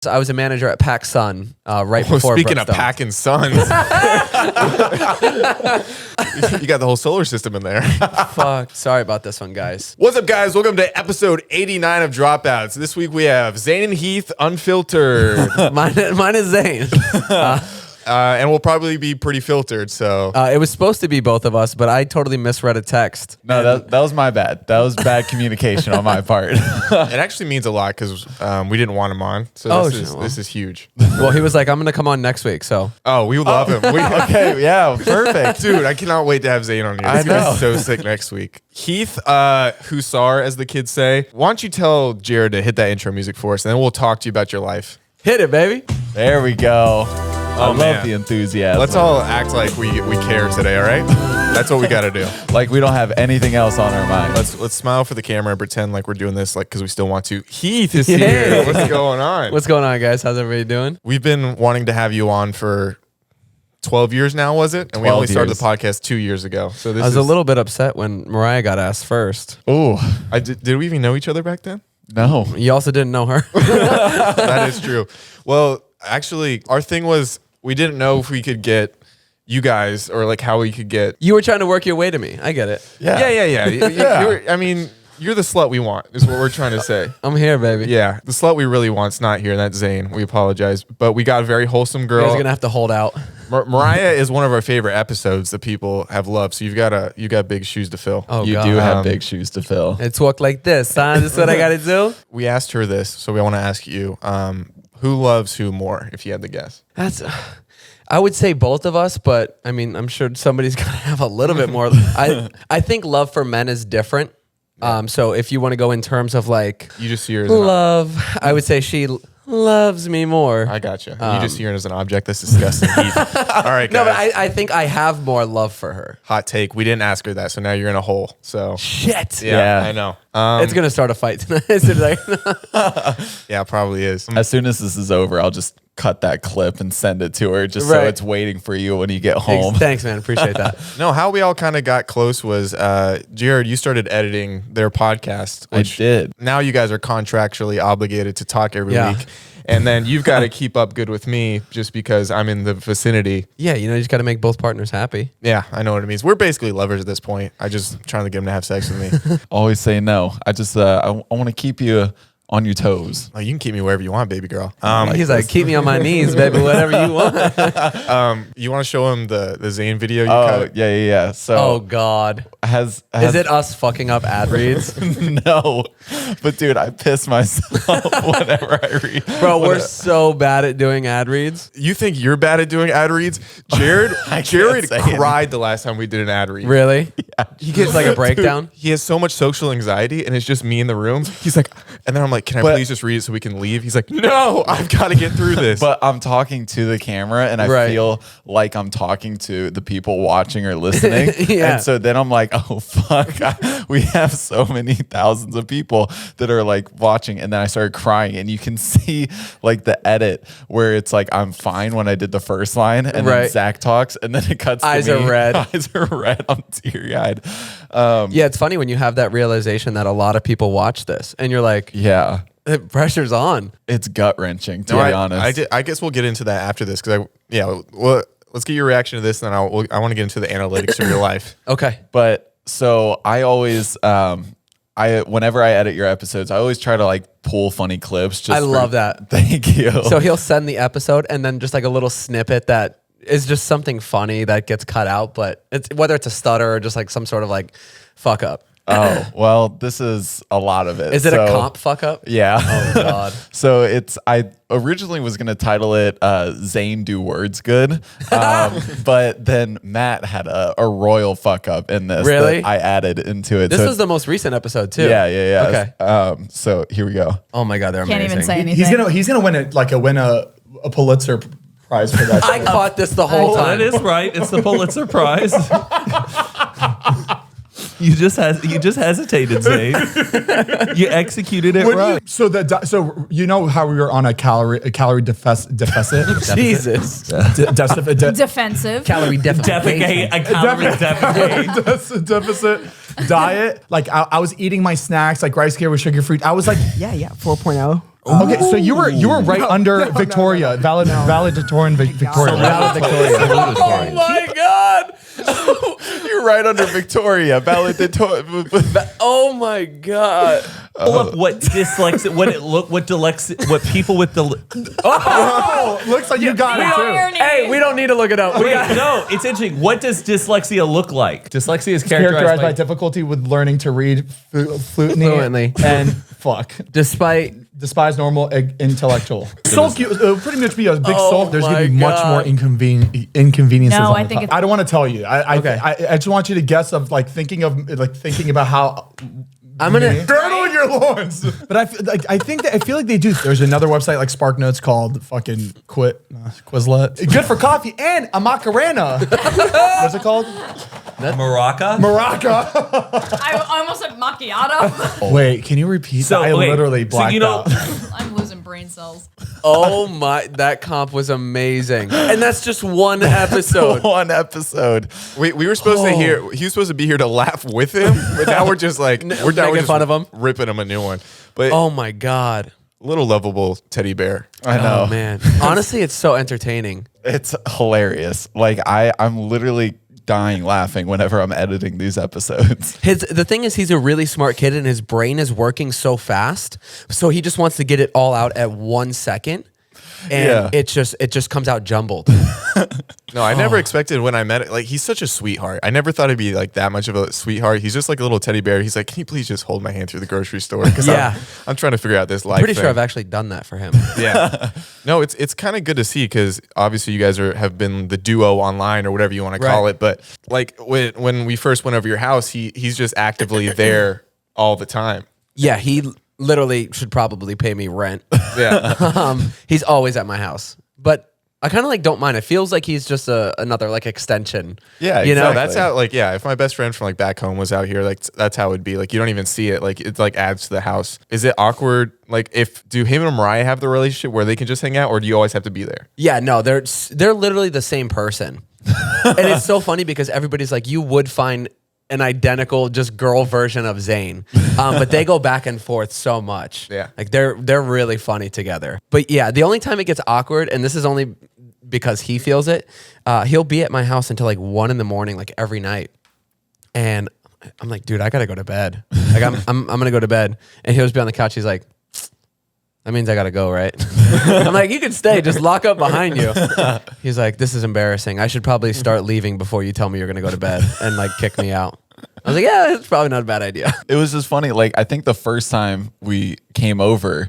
I was a manager at Pac Sun right before Speaking of Brookstone. Pac and Suns, you got the whole solar system in there. Fuck. Sorry about this one, guys. What's up, guys? Welcome to episode 89 of Dropouts. This week we have Zane and Heath, Unfiltered. Mine is Zane. And we'll probably be pretty filtered, so. It was supposed to be both of us, but I totally misread a text. No, that was my bad. That was bad communication on my part. It actually means a lot because we didn't want him on, so this is huge. Well, he was like, I'm going to come on next week, so. Oh, we love him. Okay, yeah, perfect. Dude, I cannot wait to have Zane on here. I He's going to know. be so sick next week. Heath Hussar, as the kids say. Why don't you tell Jared to hit that intro music for us, and then we'll talk to you about your life. Hit it, baby. There we go. I man. love the enthusiasm. Let's all act like we care today, all right? That's what we got to do. like we don't have anything else on our mind. Let's smile for the camera and pretend like we're doing this like because we still want to. Heath is Yay. here. What's going on? What's going on, guys? How's everybody doing? We've been wanting to have you on for 12 years now, was it? And we 12 only started years. the podcast 2 years ago. So this I was a little bit upset when Mariah got asked first. Oh, did we even know each other back then? no. You also didn't know her. That is true. Well, actually, our thing was we didn't know if we could get you guys or like how we could get. You were trying to work your way to me. I get it. Yeah. Yeah. I mean, you're the slut we want, is what we're trying to say. I'm here, baby. Yeah, the slut we really want's not here, and that's Zane. We apologize, but we got a very wholesome You guys girl. are going to have to hold out. Mariah is one of our favorite episodes that people have loved. So you got big shoes to fill. Oh, You God. do have big shoes to fill. It's walk like this, huh? This is what I got to do? We asked her this, so we want to ask you: who loves who more? If you had to guess. That's... I would say both of us, but I mean, I'm sure somebody's going to have a little bit more. I think love for men is different. So if you want to go in terms of like You just see her as an love, I would say she loves me more. I gotcha. You just see her as an object. That's disgusting. Heath. All right, guys. No, but I think I have more love for her. Hot take. We didn't ask her that, so now you're in a hole. So Shit. yeah. Yeah. I know. It's going to start a fight tonight. Is it like, Yeah, probably is. As soon as this is over, I'll just cut that clip and send it to her just so Right. it's waiting for you when you get home. Thanks, man. Appreciate that. No, how we all kind of got close was Jared. You started editing their podcast. I Which did. Now you guys are contractually obligated to talk every Yeah. week. And then you've got to keep up good with me just because I'm in the vicinity. Yeah, you just got to make both partners happy. Yeah, I know what it means. We're basically lovers at this point. I just trying to get him to have sex with me. Always say no. I just I want to keep you on your toes. Oh, you can keep me wherever you want, baby girl. He's like, keep me on my knees, baby, whatever you want. You want to show him the Zane video you Oh, cut? yeah. So Oh, God. has Is it us fucking up ad reads? No, but dude, I piss myself whenever I read. Bro, we're so bad at doing ad reads. You think you're bad at doing ad reads? Jared say cried the last time we did an ad read. Really? He gives like a breakdown. Dude, he has so much social anxiety and it's just me in the room. He's like, and then I'm like, can I But- please just read it so we can leave? He's like, no, I've got to get through this. But I'm talking to the camera and I Right. feel like I'm talking to the people watching or listening. Yeah. And so then I'm like, oh, fuck. We have so many thousands of people that are like watching. And then I started crying and you can see like the edit where it's like, I'm fine when I did the first line and then Right. Zach talks and then it cuts Eyes to me. are red. Eyes are red. I'm teary eyed. Yeah, it's funny when you have that realization that a lot of people watch this and you're like, Yeah. the pressure's on. It's gut wrenching, to No, be honest. I guess we'll get into that after this because well, let's get your reaction to this and then I want to get into the analytics of your life. Okay. But so I always, whenever I edit your episodes, I always try to like pull funny clips. Just I love that. Thank you. So he'll send the episode and then just like a little snippet that is just something funny that gets cut out, but it's whether it's a stutter or just like some sort of like fuck up. oh, well, this is a lot of it. Is it a comp fuck up? Yeah. Oh God. So I originally was going to title it Zane Do Words Good. But then Matt had a royal fuck up in this. Really? That I added into it. This So was the most recent episode too. Yeah. Okay. So here we go. Oh my God, they're Can't amazing. even say anything. He's gonna win a Pulitzer Prize for that. I caught this the whole time. That is right. It's the Pulitzer Prize. You just hesitated, Zane. You executed it right. So you know how we were on a calorie deficit. Jesus. Defensive. Calorie deficit. Defecate. A calorie defecate. deficit diet. Like I was eating my snacks like rice cake with sugar free. I was like, yeah, 4.0. Okay, so you were right under Victoria, valedictorian Victoria. Oh my God. You're right under Victoria. Valedictorian. Oh my God. Pull up what dyslexia, what people with the. Oh, looks like you got it too. Irony. Hey, we don't need to look it up. We Wait, got no, it's interesting. What does dyslexia look like? Dyslexia is Characterized by difficulty with learning to read fluently and fuck. Despise normal intellectual. Sulk, pretty much be a big sulk. There's gonna be much more inconveniences. No, on I the think top. it's- I don't want to tell you. Okay. I just want you to guess of thinking about how. I'm gonna girdle your loins. But I feel like they do. There's another website like Spark Notes called fucking Quizlet. Good for coffee and a Macarena. What's it called? Maraca? Maraca. I almost said macchiato. Wait, can you repeat that? I literally blacked out. I'm losing brain cells. Oh my, that comp was amazing. And that's just one episode. One episode. We were supposed to hear. He was supposed to be here to laugh with him, but now we're just like we're making fun of him, ripping him a new one. But Oh my God. little lovable teddy bear. I know. Oh man. Honestly, it's so entertaining. It's hilarious. Like I'm literally dying laughing whenever I'm editing these episodes. The thing is, he's a really smart kid and his brain is working so fast. So he just wants to get it all out at 1 second. And it just comes out jumbled. No, I never expected when I met it. Like, he's such a sweetheart. I never thought he'd be like that much of a sweetheart. He's just like a little teddy bear. He's like, can you please just hold my hand through the grocery store? Because I'm trying to figure out this life. Pretty sure thing. I've actually done that for him. Yeah. No, it's kind of good to see because obviously you guys have been the duo online or whatever you want to call it. But like when we first went over your house, he's just actively there all the time. Yeah, he literally should probably pay me rent. Yeah. He's always at my house. But I kind of like don't mind. It feels like he's just another like extension. Yeah, you know, No, that's how like if my best friend from like back home was out here, like that's how it'd be. Like you don't even see it. Like it like adds to the house. Is it awkward? Like do him and Mariah have the relationship where they can just hang out, or do you always have to be there? Yeah, no, they're literally the same person. And it's so funny because everybody's like, you would find an identical just girl version of ZANE. But they go back and forth so much. Yeah. Like they're really funny together. But yeah, the only time it gets awkward, and this is only because he feels it, he'll be at my house until like 1 a.m, like every night. And I'm like, dude, I gotta go to bed. Like I'm gonna go to bed. And he'll just be on the couch. He's like, that means I gotta go, right? I'm like, you can stay, just lock up behind you. He's like, this is embarrassing. I should probably start leaving before you tell me you're gonna go to bed and like kick me out. I was like, yeah, it's probably not a bad idea. It was just funny. Like, I think the first time we came over,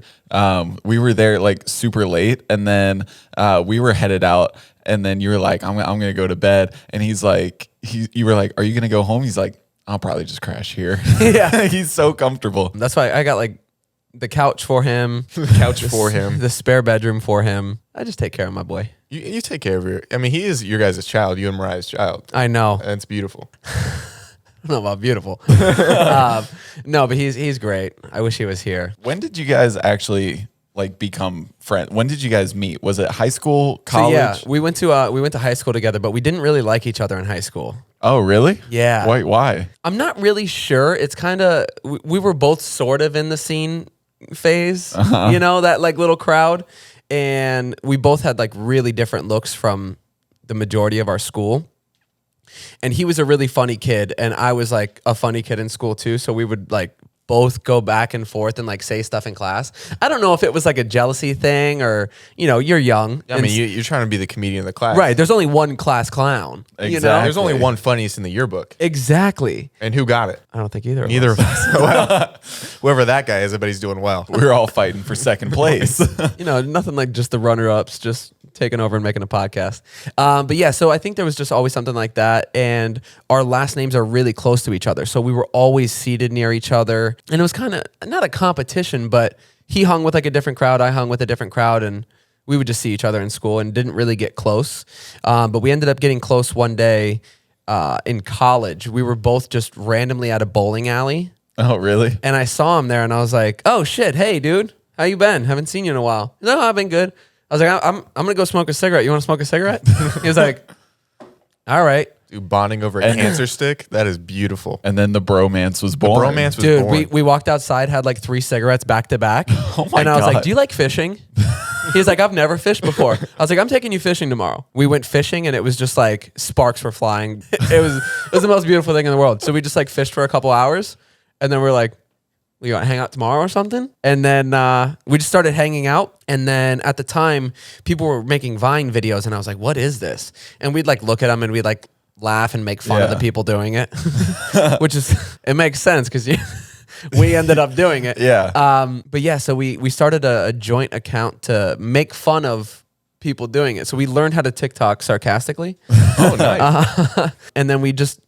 we were there like super late, and then we were headed out, and then you were like, I'm gonna go to bed, and he's like, you were like, are you gonna go home? He's like, I'll probably just crash here. Yeah. He's so comfortable. That's why I got like the couch for him, the spare bedroom for him. I just take care of my boy. You take care of I mean, he is your guys' child, you and Mariah's child. I know. And it's beautiful. I don't know about beautiful. No, but he's great. I wish he was here. When did you guys actually like become friends? When did you guys meet? Was it high school, college? So yeah, we went to high school together, but we didn't really like each other in high school. Oh, really? Yeah. Wait, why? I'm not really sure. It's kind of we were both sort of in the scene phase, you know, that like little crowd, and we both had like really different looks from the majority of our school. And he was a really funny kid, and I was like a funny kid in school too. So we would like both go back and forth and like say stuff in class. I don't know if it was like a jealousy thing or, you know, you're young. I mean, you're trying to be the comedian of the class. Right. There's only one class clown. You know? Exactly. There's only one funniest in the yearbook. Exactly. And who got it? I don't think either. Neither of us. Well, whoever that guy is, everybody's doing well. We were all fighting for second place. You know, nothing like just the runner-ups just taking over and making a podcast. But yeah, so I think there was just always something like that. And our last names are really close to each other. So we were always seated near each other. And it was kind of not a competition, but he hung with like a different crowd. I hung with a different crowd. And we would just see each other in school and didn't really get close. But we ended up getting close one day in college. We were both just randomly at a bowling alley. Oh, really? And I saw him there and I was like, oh shit, hey dude, how you been? Haven't seen you in a while. No, I've been good. I was like, I'm gonna go smoke a cigarette. You want to smoke a cigarette? He was like, all right. Dude, bonding over a cancer stick. That is beautiful. And then the bromance was born. Bromance was Dude, born. we walked outside, had like 3 cigarettes back to back. Oh my And I was God. like, do you like fishing? He's like, I've never fished before. I was like, I'm taking you fishing tomorrow. We went fishing and it was just like sparks were flying. It was the most beautiful thing in the world. So we just like fished for a couple hours and then we're like, we want to hang out tomorrow or something? And then we just started hanging out. And then at the time, people were making Vine videos and I was like, what is this? And we'd like look at them and we'd like laugh and make fun of the people doing it, which is, it makes sense because we ended up doing it. Yeah. But yeah, so we started a joint account to make fun of people doing it. So we learned how to TikTok sarcastically. Oh, nice. And then we just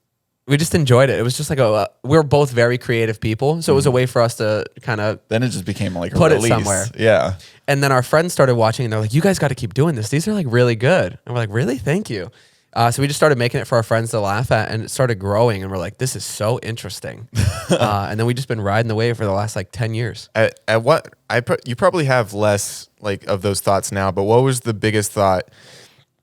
enjoyed it. It was just like we're both very creative people. So it was a way for us to kind of Then it just became like a put release. it somewhere. Yeah. And then our friends started watching and they're like, you guys got to keep doing this. These are like really good. And we're like, really? Thank you. So we just started making it for our friends to laugh at and it started growing and we're like, this is so interesting. And then we just been riding the wave for the last like 10 years. At what you probably have less like of those thoughts now, but what was the biggest thought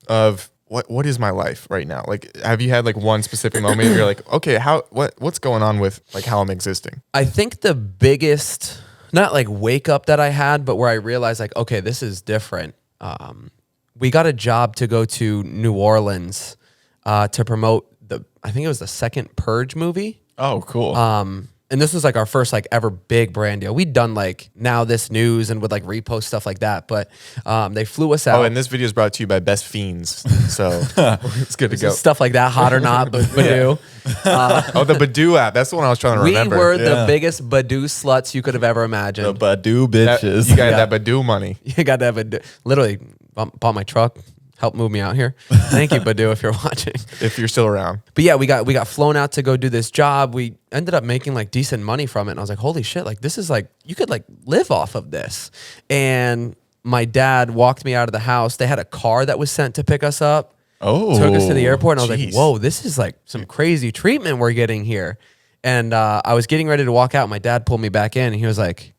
of what is my life right now? Like, have you had like one specific moment where you're like, okay, what's going on with like how I'm existing? I think the biggest, not like wake up that I had, but where I realized like, okay, this is different. We got a job to go to New Orleans to promote I think it was the second Purge movie. Oh, cool. And this was like our first like ever big brand deal. We'd done like Now This News and would like repost stuff like that, but they flew us out. Oh, and this video is brought to you by Best Fiends, so it's good to go. Stuff like that, Hot or Not, but Badoo. Oh, the Badoo app. That's the one I was trying to We remember. were the biggest Badoo sluts you could have ever imagined. the Badoo bitches. You got that Badoo money. You got to have literally bought my truck, helped move me out here. Thank you, Badoo, if you're watching. If you're still around. But yeah, we got flown out to go do this job. We ended up making like decent money from it. And I was like, holy shit, like this is like, you could like live off of this. And my dad walked me out of the house. They had a car that was sent to pick us up. Oh, Took us to the airport. And I was geez. like, whoa, this is like some crazy treatment we're getting here. And I was getting ready to walk out. My dad pulled me back in and he was like,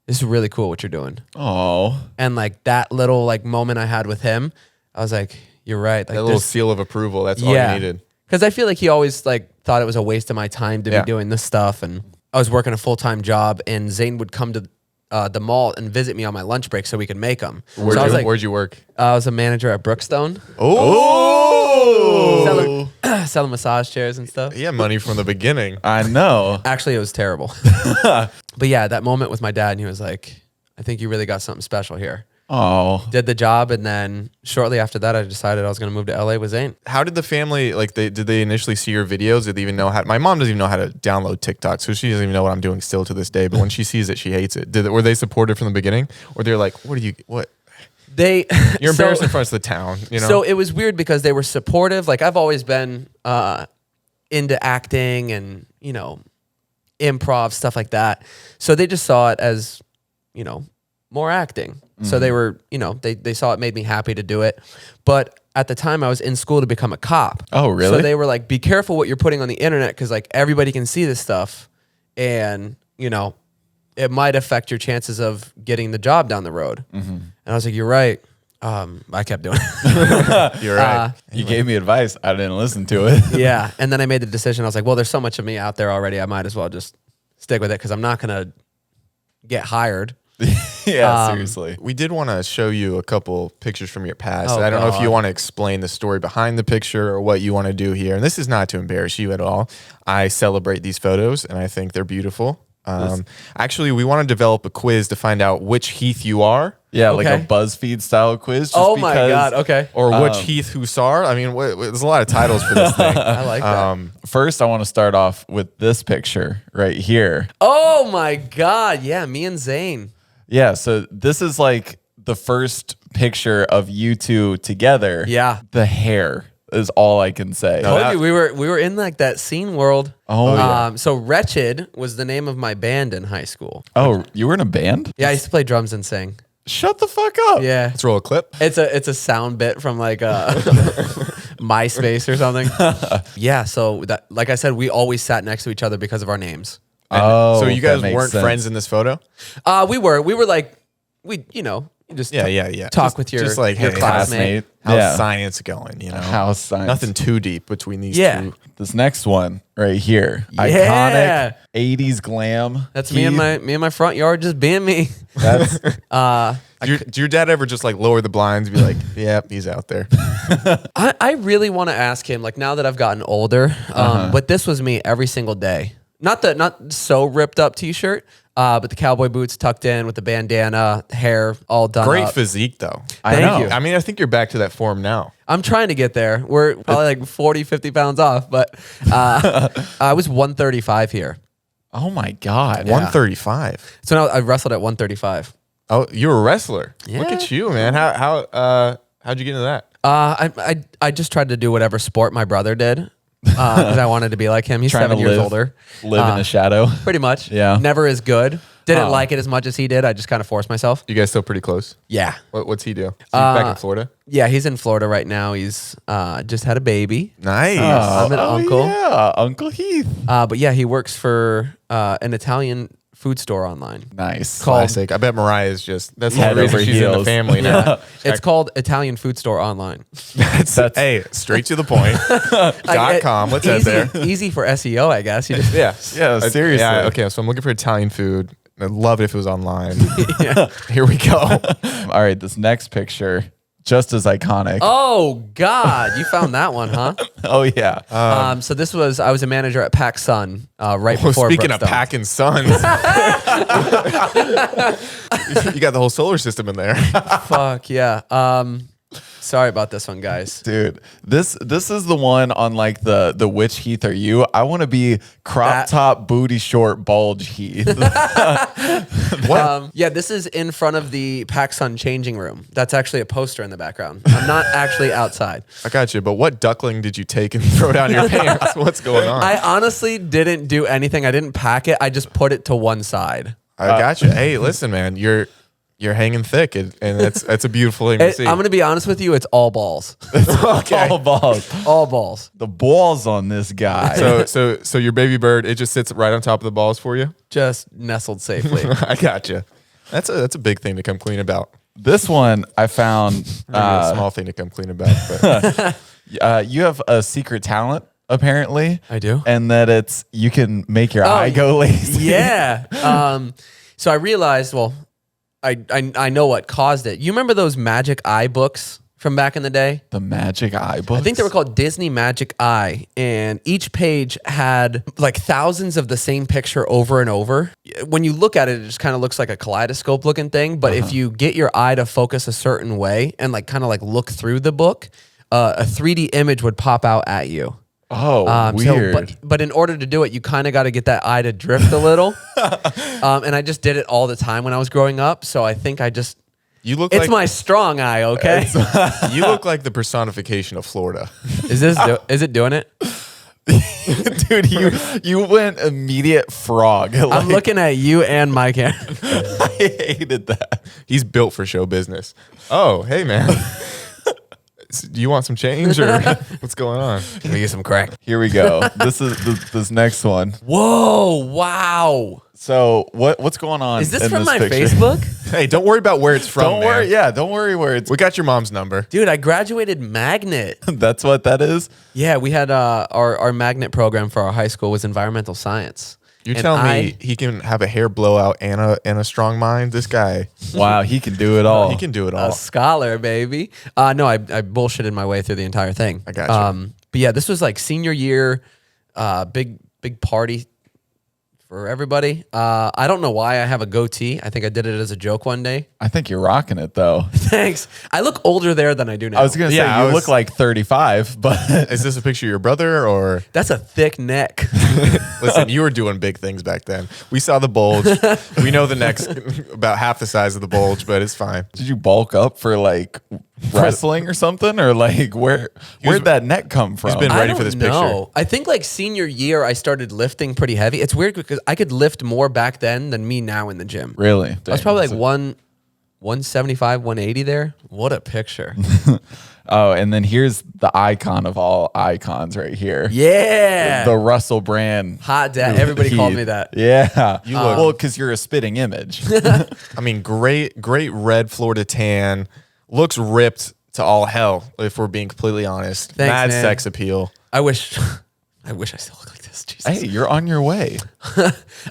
this is really cool what you're doing. Oh, And like that little like moment I had with him, I was like, you're right. Like That little seal of approval. That's all you needed. Because I feel like he always like thought it was a waste of my time to Yeah. be doing this stuff. And I was working a full-time job and Zane would come to the mall and visit me on my lunch break so we could make them. So I was like, Where'd you work? I was a manager at Brookstone. Oh, Selling massage chairs and stuff. yeah, money from the beginning. I know. Actually, it was terrible. But yeah, that moment with my dad, and he was like, I think you really got something special here. Oh, Did the job, and then shortly after that, I decided I was going to move to LA with Zane. How did the family like? Did they initially see your videos? Did they even know how? My mom doesn't even know how to download TikTok, so she doesn't even know what I'm doing still to this day. But when she sees it, she hates it. Were they supportive from the beginning, or they're like, "What are you? What? They You're so- embarrassed in front of the town." You know. So it was weird because they were supportive. Like I've always been into acting and, you know, improv, stuff like that. So they just saw it as, you know, more acting. So they were, you know, they saw it made me happy to do it. But at the time I was in school to become a cop. Oh, really? So they were like, be careful what you're putting on the internet because like everybody can see this stuff and, you know, it might affect your chances of getting the job down the road. And I was like, you're right. I kept doing it. You're right. you gave me advice. I didn't listen to it. Yeah. And then I made the decision. I was like, well, there's so much of me out there already. I might as well just stick with it because I'm not going to get hired. Yeah, seriously. We did want to show you a couple pictures from your past. Oh, I don't know if God. you want to explain the story behind the picture or what you want to do here. And this is not to embarrass you at all. I celebrate these photos and I think they're beautiful. Actually, we want to develop a quiz to find out which Heath you are. Yeah, like Okay. a BuzzFeed style quiz. Just Oh my because- God. Okay. Or which Heath Hussar. I mean, there's a lot of titles for this thing. I like that. First, I want to start off with this picture right here. Oh my God. Yeah. Me and Zane. Yeah, so this is like the first picture of you two together. Yeah. The hair is all I can say. No, Told you we were in like that scene world. Oh, yeah. So Wretched was the name of my band in high school. Oh, you were in a band? Yeah, I used to play drums and sing. Shut the fuck up. Yeah. Let's roll a clip. It's a sound bit from like MySpace or something. Yeah, so that like I said, we always sat next to each other because of our names. Oh, So you that guys makes weren't sense. friends in this photo? We were like we You just yeah. talk with your, just like, your hey, classmate. How's science going? You know, How's science? Nothing too deep between these Yeah. two. This next one right here, Yeah. iconic 80s glam. That's me and my front yard just being me. That's Did your dad ever just like lower the blinds and be like, "Yep, he's out there"? I really want to ask him, like, now that I've gotten older, but this was me every single day. Not so ripped up t-shirt, but the cowboy boots tucked in with the bandana, hair all done Great up. physique though. Thank know. you. I mean, I think you're back to that form now. I'm trying to get there. We're probably like 40, 50 pounds off, but I was 135 here. oh my God. 135. So now I wrestled at 135. Oh, you're a wrestler. Look Yeah. at you, man. How'd you get into that? I just tried to do whatever sport my brother did because I wanted to be like him. He's Trying 7 to years live- older. Live in the shadow. Pretty much. Yeah. Never as good. Didn't like it as much as he did. I just kind of forced myself. You guys still pretty close. Yeah. What's he do? Is he back in Florida? Yeah, he's in Florida right now. He's just had a baby. Nice. I'm an uncle. Yeah, Uncle Heath. But yeah, he works for an Italian food store online. Nice. Classic. I bet Mariah's that's the Head only reason over she's in the heels. family now. Yeah. It's called Italian Food Store Online. Hey, straight to the point. .com. What's that there? Easy for SEO, I guess. You just, Yeah, seriously. Yeah, okay, so I'm looking for Italian food. I'd love it if it was online. Here we go. All right, this next picture, just as iconic. Oh God, you found that one, huh? Oh, yeah. So this was I was a manager at Pac Sun right Well, before. speaking of Brookstone. packing suns, you got the whole solar system in there. Fuck yeah. Sorry about this one, guys. Dude, this is the one on like the which Heath are you? I want to be crop top, booty short, bulge Heath. Yeah, this is in front of the Pac Sun changing room. That's actually a poster in the background. I'm not actually outside. I got you, but what duckling did you take and throw down your pants? What's going on? I honestly didn't do anything. I didn't pack it. I just put it to one side. I got you. Hey, listen, man, you're hanging thick, and it's a beautiful thing to see. I'm gonna be honest with you. It's all balls. All balls. All balls. The balls on this guy. So your baby bird, it just sits right on top of the balls for you. Just nestled safely. I got you. That's a big thing to come clean about. This one I found. Maybe a small thing to come clean about. But You have a secret talent, apparently. I do. And that you can make your eye go lazy. Yeah. So I realized, well, I know what caused it. You remember those Magic Eye books from back in the day? The Magic Eye books. I think they were called Disney Magic Eye, and each page had like thousands of the same picture over and over. When you look at it, it just kind of looks like a kaleidoscope looking thing. But if you get your eye to focus a certain way and like kind of like look through the book, a 3D image would pop out at you. Oh, weird. But in order to do it, you kind of got to get that eye to drift a little. And I just did it all the time when I was growing up. So I think it's my strong eye, okay? You look like the personification of Florida. Is it doing it? Dude, you went immediate frog. I'm looking at you and my camera. I hated that. He's built for show business. Oh, hey man. Do you want some change or what's going on? Can we get some crack? Here we go. This is this next one. Whoa! Wow! So what's going on? Is this in from my picture? Facebook? Hey, don't worry about where it's from. Don't worry. man. Yeah, don't worry where it's. We got your mom's number. Dude, I graduated magnet. That's what that is. Yeah, we had our magnet program for our high school was environmental science. You're And telling me he can have a hair blowout and a strong mind? This guy, Wow, he can do it all. he can do it all. A scholar, baby. No, I bullshitted my way through the entire thing. I got you. But yeah, this was like senior year, big party for everybody. I don't know why I have a goatee. I think I did it as a joke one day. I think you're rocking it though. Thanks. I look older there than I do now. I was gonna say Yeah, you look like 35, but Is this a picture of your brother or? That's a thick neck. Listen, you were doing big things back then. We saw the bulge. We know the neck's about half the size of the bulge, but it's fine. did you bulk up for like wrestling or something, or like where'd that neck come from? been I ready don't for this know. I think like senior year, I started lifting pretty heavy. It's weird because I could lift more back then than me now in the gym. Really? I was probably like 175, 180 there. What a picture. Oh, and then here's the icon of all icons right here. Yeah. The Russell Brand. Hot dad. Everybody called me Heath. that. Yeah. You look- well, because you're a spitting image. I mean, great red Florida tan. Looks ripped to all hell, if we're being completely honest. Thanks, Mad man. sex appeal. I wish I still look like this. Jesus. Hey, you're on your way.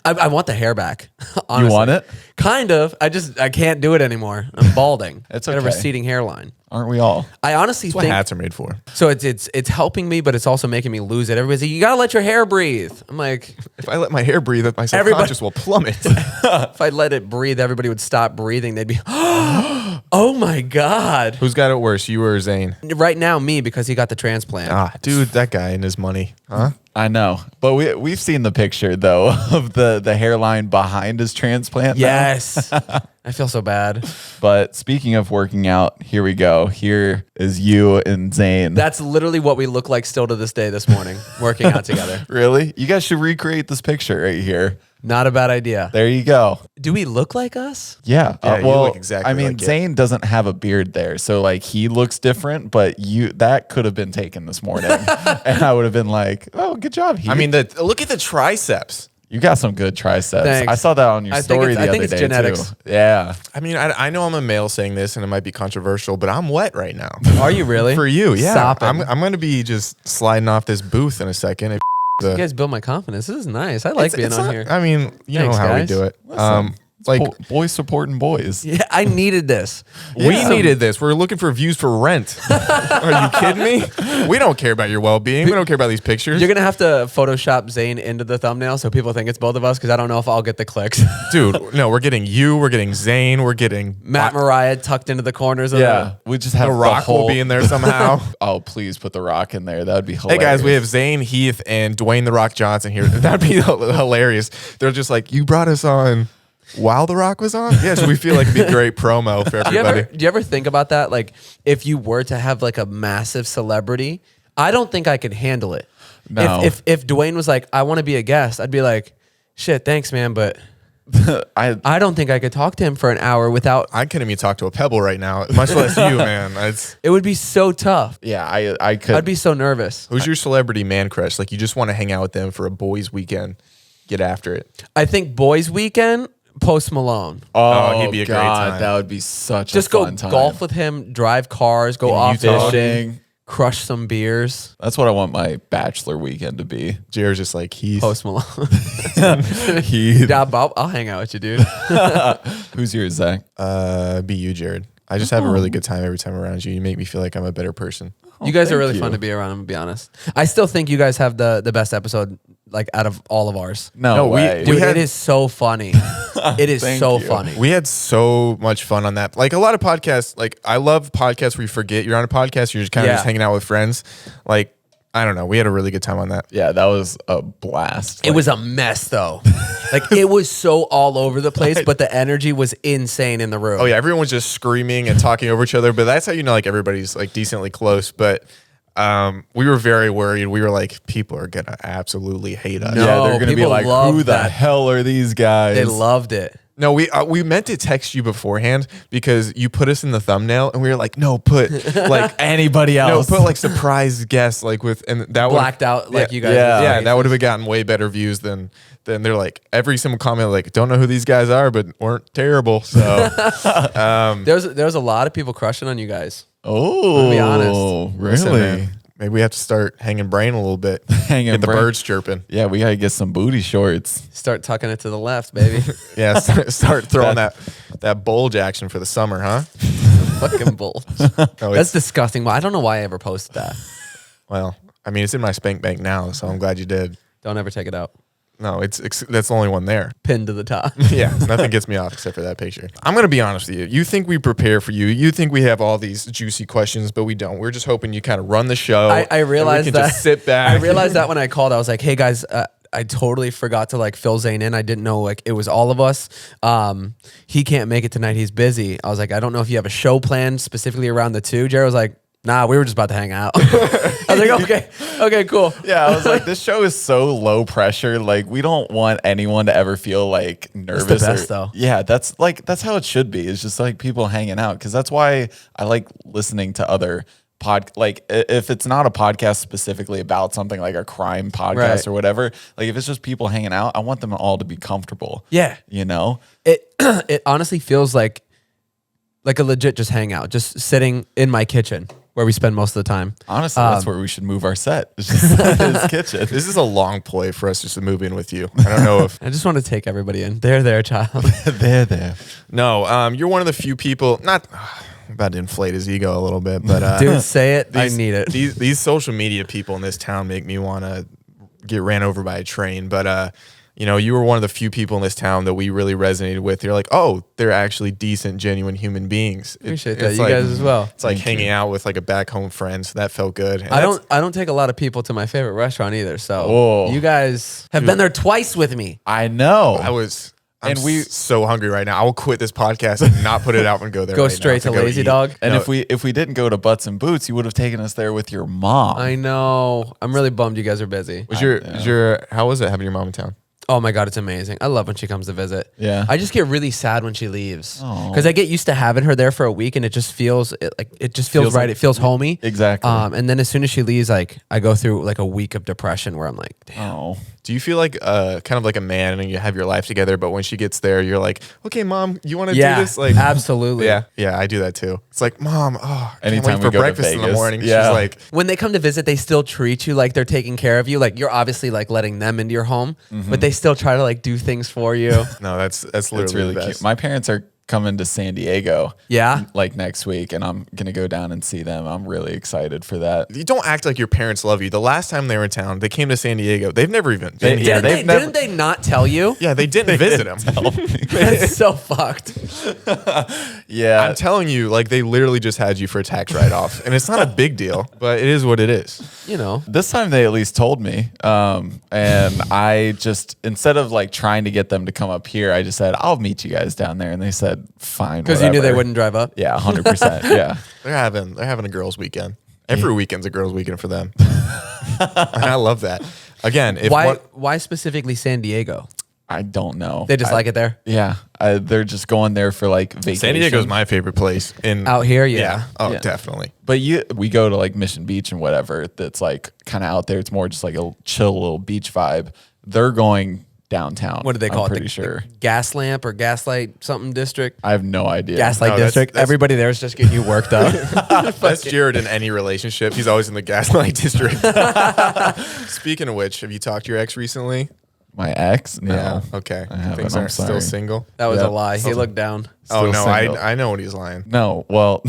I want the hair back. You Honestly. want it? Kind of. I can't do it anymore. I'm balding. It's I got a okay. receding hairline. Aren't we all? I honestly That's what think hats are made for. so. It's helping me, but it's also making me lose it. Everybody's like, you gotta let your hair breathe. I'm like, If I let my hair breathe, my Everybody- subconscious will plummet. if I let it breathe, everybody would stop breathing. They'd be, oh my god. Who's got it worse, you or Zane? Right now, me because he got the transplant. Ah, dude, that guy and his money, huh? I know. But we've seen the picture, though, of the hairline behind his transplant. now. Yes. I feel so bad. But speaking of working out, here we go. Here is you and Zane. That's literally what we look like still to this day this morning, working out together. Really? You guys should recreate this picture right here. Not a bad idea. There you go. Do we look like us? Yeah. Yeah, you well, look exactly I mean, like it. Zane doesn't have a beard there, so like he looks different. But that could have been taken this morning, and I would have been like, "Oh, good job, Heath." I mean, look at the triceps. you got some good triceps. Thanks. I saw that on your I think story it's- the I think other it's day genetics. too. Yeah. I mean, I know I'm a male saying this, and it might be controversial, but I'm wet right now. Are you really? For you, yeah. Stop it. I'm going to be just sliding off this booth in a second. You guys build my confidence. This is nice. I like being on not- here. I mean, you Thanks, know how guys. we do it. Listen, Like boys supporting boys. Yeah, I needed this. we Yeah. needed this. We're looking for views for rent. Are you kidding me? We don't care about your well-being. We don't care about these pictures. You're gonna have to Photoshop Zane into the thumbnail so people think it's both of us because I don't know if I'll get the clicks. Dude, no, we're getting you. We're getting Zane. We're getting Matt Mariah tucked into the corners of Yeah. We just have The Rock will be in there somehow. Oh, please put the Rock in there. That would be Hey hilarious. guys, we have Zane, Heath, and Dwayne the Rock Johnson here. That'd be hilarious. They're just like, you brought us on while the Rock was on? Yes, we feel like it'd be great promo for everybody. Do you ever think about that? Like, if you were to have like a massive celebrity, I don't think I could handle it. No. If Dwayne was like, I want to be a guest, I'd be like, shit, thanks, man, but I don't think I could talk to him for an hour without. I couldn't even talk to a pebble right now, much less you, man. It would be so tough. Yeah, I could. I'd be so nervous. Who's your celebrity man crush? Like, you just want to hang out with them for a boys' weekend. Get after it. I think boys' weekend, Post Malone. Oh, he'd be a great God, time. That would be such Just a go fun time. golf with him, drive cars, go In off Utah. fishing, crush some beers. That's what I want my bachelor weekend to be. Jared's just like, Heath. Post Malone. Heath. Yeah, I'll hang out with you, dude. Who's yours, Zach? Be you, Jared. I just have a really good time every time around you. You make me feel like I'm a better person. You guys are thank really you. fun to be around, I'm gonna be honest. I still think you guys have the best episode like out of all of ours. No, we- way. Dude, had- it is so funny. It is Thank so you. funny. We had so much fun on that. Like a lot of podcasts, like I love podcasts where you forget you're on a podcast, you're just kind of Yeah. just hanging out with friends. Like, I don't know. We had a really good time on that. Yeah, that was a blast. It was a mess though. Like it was so all over the place, but the energy was insane in the room. Oh yeah, everyone was just screaming and talking over each other, but that's how you know like everybody's like decently close. But we were very worried. We were like, people are gonna absolutely hate us. No. yeah, they're gonna be people like, love who the that. hell are these guys? They loved it. No, we meant to text you beforehand because you put us in the thumbnail, and we were like, no, put like Anybody no, else? put like surprise guests like with and that would Blacked out like you guys. yeah. yeah, that would have gotten way better views than they're like every single comment like don't know who these guys are, but weren't terrible. So There's a lot of people crushing on you guys. Oh, be honest. listen, really? man, maybe we have to start hanging brain a little bit. Hanging Get the brain. birds chirping. Yeah, we gotta get some booty shorts. Start tucking it to the left, baby. Yeah, start throwing that bulge action for the summer, huh? Fucking bull. No, That's it's, disgusting. Well, I don't know why I ever posted that. well, I mean, it's in my spank bank now, so I'm glad you did. Don't ever take it out. No, it's that's the only one there. Pinned to the top. Yeah, nothing gets me off except for that picture. I'm gonna be honest with you. You think we prepare for you. You think we have all these juicy questions, but we don't. We're just hoping you kind of run the show. I and realized we can that. just sit back. I realized that when I called, I was like, "Hey guys, I totally forgot to like fill Zane in. I didn't know like it was all of us. He can't make it tonight. He's busy." I was like, "I don't know if you have a show planned specifically around the two." Jared was like, Nah, we were just about to hang out. I was like, okay, cool. Yeah, I was like, this show is so low pressure. Like, we don't want anyone to ever feel like nervous. That's the best, though. Yeah, that's how it should be. It's just like people hanging out, because that's why I like listening to other like if it's not a podcast specifically about something like a crime podcast or whatever, like if it's just people hanging out, I want them all to be comfortable. Yeah, you know, it honestly feels like a legit just hangout, just sitting in my kitchen where we spend most of the time. Honestly, that's where we should move our set. It's just his kitchen. This is a long ploy for us just to move in with you. I don't know if I just want to take everybody in. There, child. there. No, you're one of the few people. Not I'm about to inflate his ego a little bit, but Dude, say it. I need it. These social media people in this town make me want to get ran over by a train. But you know, you were one of the few people in this town that we really resonated with. You're like, oh, they're actually decent, genuine human beings. Appreciate that. You guys as well. It's like hanging out with like a back home friend. So that felt good. And I don't take a lot of people to my favorite restaurant either. So Whoa. you guys have been there twice with me. I know. I'm so hungry right now. I will quit this podcast and not put it out and go there. Go straight to Lazy Dog. And if we didn't go to Butts and Boots, you would have taken us there with your mom. I know. I'm really bummed you guys are busy. How was it having your mom in town? Oh my God, it's amazing. I love when she comes to visit. Yeah. I just get really sad when she leaves because I get used to having her there for a week and it just feels right. Like, it feels homey. Exactly. And then as soon as she leaves, like I go through like a week of depression where I'm like, damn. Oh. Do you feel like kind of like a man and you have your life together, but when she gets there, you're like, okay, mom, you want to do this? Like, absolutely. Yeah, I do that too. It's like, mom, I can't Anytime wait for we go to breakfast in the Vegas. morning. Yeah. She's like, When they come to visit, they still treat you like they're taking care of you. Like you're obviously like letting them into your home, but they still try to like do things for you. no, that's literally It's really the best. cute. My parents are coming to San Diego. Yeah? Like next week, and I'm gonna go down and see them. I'm really excited for that. You don't act like your parents love you. The last time they were in town, they came to San Diego. They've never even been here. Didn't they not tell you? Yeah, they didn't visit him. That's so fucked. Yeah. I'm telling you, like they literally just had you for a tax write-off, and it's not a big deal, but it is what it is. You know. This time they at least told me. And I just, instead of like trying to get them to come up here, I just said, I'll meet you guys down there. And they said, fine. Because you knew they whatever. wouldn't drive up? Yeah, 100%. Yeah. They're having a girls' weekend. Every weekend's a girls' weekend for them, and I love that. Again, why specifically San Diego? I don't know. They just like it there? Yeah. They're just going there for like vacation. San Diego's my favorite place. Out here, yeah. Oh, Yeah. definitely. But we go to like Mission Beach and whatever. That's like kind of out there. It's more just like a chill little beach vibe. They're going downtown. What do they call I'm it? pretty sure. The gas lamp or gaslight something district? I have no idea. Gaslight No, that's- district. that's- Everybody there is just getting you worked up. That's Jared in any relationship. He's always in the gaslight district. Speaking of which, have you talked to your ex recently? My ex? No. Yeah. Okay. I haven't. Things I'm aren't sorry. still single. That was Yep. a lie. He looked down. Oh Still no, single. I know when he's lying. No. Well,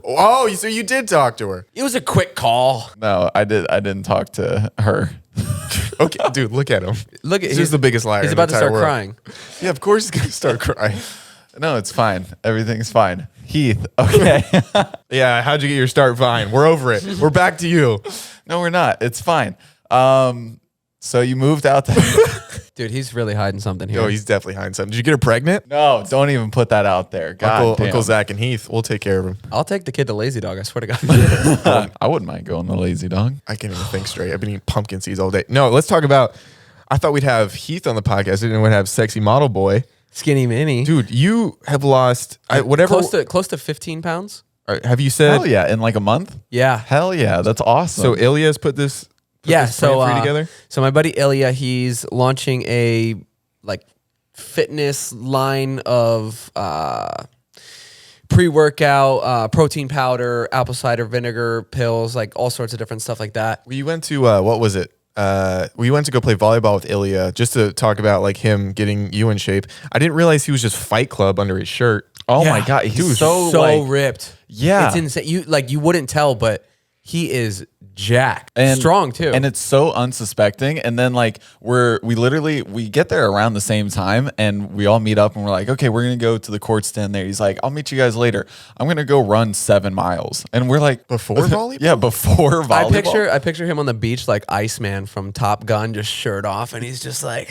Oh, so you did talk to her? It was a quick call. no, I didn't talk to her. Okay, dude, look at him. Look at He's the biggest liar. He's in the about to entire start world. crying. Yeah, of course he's gonna start crying. No, it's fine. Everything's fine. Heath. Okay. Yeah, how'd you get your start? Fine, we're over it. We're back to you. No, we're not. It's fine. So you moved out to Dude, he's really hiding something here. Oh, he's definitely hiding something. Did you get her pregnant? No, don't even put that out there. God damn. Uncle Zach and Heath, we'll take care of him. I'll take the kid to Lazy Dog. I swear to God. I wouldn't mind going the lazy dog. I can't even think straight. I've been eating pumpkin seeds all day. No, let's talk about. I thought we'd have Heath on the podcast. I didn't want to have sexy model boy. Skinny mini. Dude, you have lost whatever. Close to 15 pounds. Have you said? Hell yeah. In like a month? Yeah. Hell yeah. That's awesome. So Ilya's put this. Yeah. this plan So for you together. So my buddy Ilya, he's launching a like fitness line of pre-workout, protein powder, apple cider vinegar pills, like all sorts of different stuff like that. We went to what was it? We went to go play volleyball with Ilya just to talk about like him getting you in shape. I didn't realize he was just Fight Club under his shirt. oh Yeah. my God. He's Dude, so, so like, ripped. Yeah. It's insane. You wouldn't tell, but he is jacked. and Strong too. And it's so unsuspecting. And then like we get there around the same time and we all meet up and we're like, okay, we're gonna go to the court stand there. He's like, I'll meet you guys later. I'm gonna go run 7 miles. And we're like, Before volleyball? Yeah, before volleyball. I picture him on the beach like Iceman from Top Gun, just shirt off, and he's just like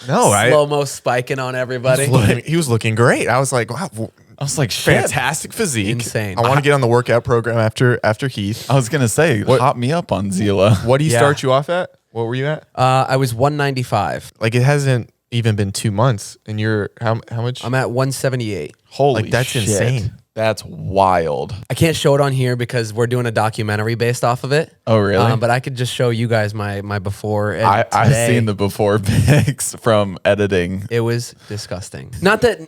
No, slow mo spiking on everybody. He was looking great. I was like, wow, I was like, shit. Fantastic physique. Insane. I want to get on the workout program after Heath. I was going to say, hop me up on Zila. What do you start you off at? What were you at? I was 195. Like, it hasn't even been 2 months, and you're how much? I'm at 178. Holy Like, that's shit. insane. That's wild. I can't show it on here because we're doing a documentary based off of it. Oh, really? But I could just show you guys my before. And I've today. seen the before pics from editing. It was disgusting. Not that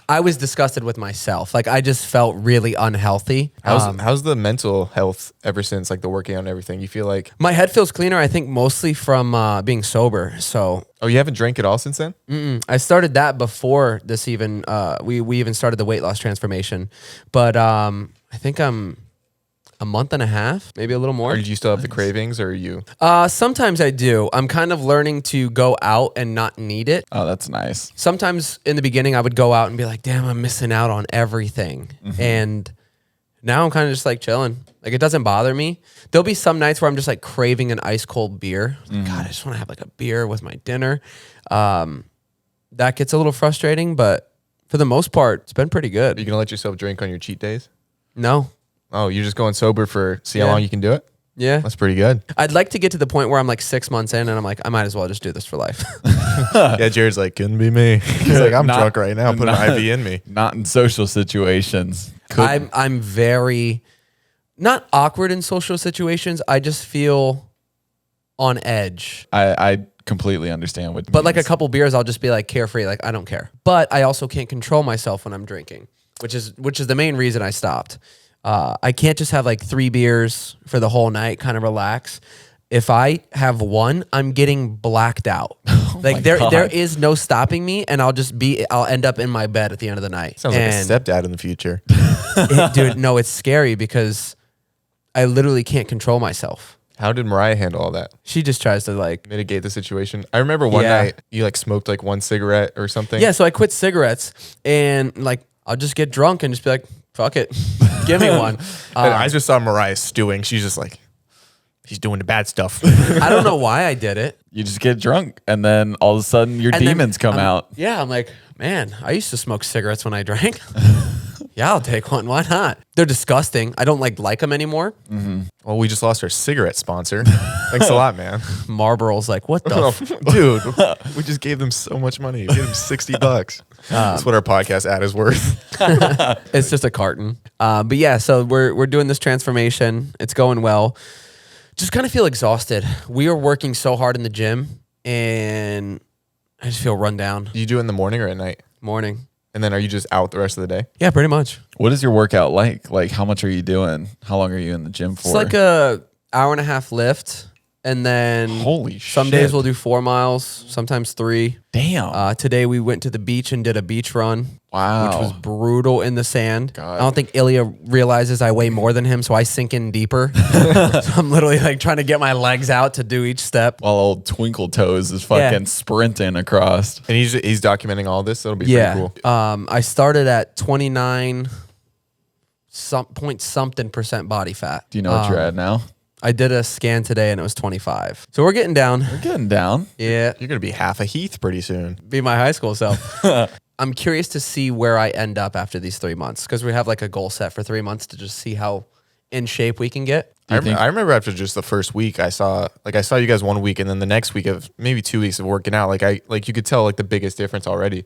I was disgusted with myself. Like I just felt really unhealthy. How's the mental health ever since like the working out and everything? You feel like My head feels cleaner. I think mostly from being sober. So you haven't drank at all since then? I started that before this even. We even started the weight loss transformation, but I think I'm a month and a half, maybe a little more. Or did you still have the cravings, or are you? Sometimes I do. I'm kind of learning to go out and not need it. Oh, that's nice. Sometimes in the beginning I would go out and be like, damn, I'm missing out on everything. And now I'm kind of just like chilling. Like it doesn't bother me. There'll be some nights where I'm just like craving an ice cold beer. Like, God, I just want to have like a beer with my dinner. That gets a little frustrating, but for the most part, it's been pretty good. Are you gonna let yourself drink on your cheat days? No. Oh, you're just going sober for see how Yeah. long you can do it? Yeah. That's pretty good. I'd like to get to the point where I'm like 6 months in and I'm like, I might as well just do this for life. Yeah, Jared's like, couldn't be me. He's like, I'm Not- drunk right now. Put an IV in me. Not in social situations. I'm very not awkward in social situations. I just feel on edge. I completely understand what. But like a couple beers, I'll just be like carefree, like I don't care. But I also can't control myself when I'm drinking, which is the main reason I stopped. I can't just have like 3 beers for the whole night, kind of relax. If I have one, I'm getting blacked out. Like there is no stopping me, and I'll end up in my bed at the end of the night. Sounds like a stepdad in the future. Dude, no, it's scary because I literally can't control myself. How did Mariah handle all that? She just tries to like Mitigate the situation. I remember one night you like smoked like one cigarette or something. Yeah, so I quit cigarettes and like I'll just get drunk and just be like, fuck it. Give me one. And I just saw Mariah stewing. She's just like, he's doing the bad stuff. I don't know why I did it. You just get drunk, and then all of a sudden your And then demons come out. Yeah, I'm like, man, I used to smoke cigarettes when I drank. Yeah, I'll take one. Why not? They're disgusting. I don't like them anymore. Well, we just lost our cigarette sponsor. Thanks a lot, man. Marlboro's like, what the? Dude, we just gave them so much money. We gave them $60. That's what our podcast ad is worth. It's just a carton. But yeah, so we're doing this transformation. It's going well. Just kind of feel exhausted. We are working so hard in the gym, and I just feel run down. Do you do it in the morning or at night? Morning. And then are you just out the rest of the day? Yeah, pretty much. What is your workout like? Like, how much are you doing? How long are you in the gym for? It's like a hour and a half lift, and then Holy some shit. days we'll do 4 miles, sometimes 3. Damn. Today we went to the beach and did a beach run. Wow. Which was brutal in the sand. God. I don't think Ilya realizes I weigh more than him, so I sink in deeper. So I'm literally like trying to get my legs out to do each step. While old Twinkle Toes is fucking sprinting across. And he's documenting all this. That'll be pretty cool. I started at 29 point something percent body fat. Do you know what you're at now? I did a scan today and it was 25. So we're getting down. We're getting down. Yeah. You're going to be half a Heath pretty soon. Be my high school self. I'm curious to see where I end up after these 3 months because we have like a goal set for 3 months to just see how in shape we can get. I remember after just the first week, I saw you guys 1 week, and then the next week of maybe 2 weeks of working out. Like you could tell like the biggest difference already.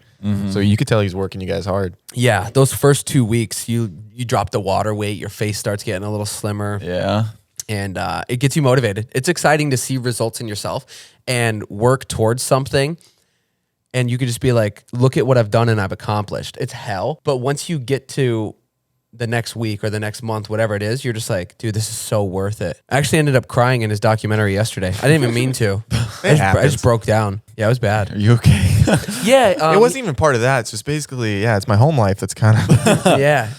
So you could tell he's working you guys hard. Yeah, those first 2 weeks, you drop the water weight, your face starts getting a little slimmer. Yeah. And it gets you motivated. It's exciting to see results in yourself and work towards something. And you could just be like, look at what I've done and I've accomplished. It's hell. But once you get to the next week or the next month, whatever it is, you're just like, dude, this is so worth it. I actually ended up crying in his documentary yesterday. I didn't even mean to. I just broke down. Yeah, it was bad. Are you okay? Yeah. It wasn't even part of that. It's just basically, it's my home life that's kind of... Yeah.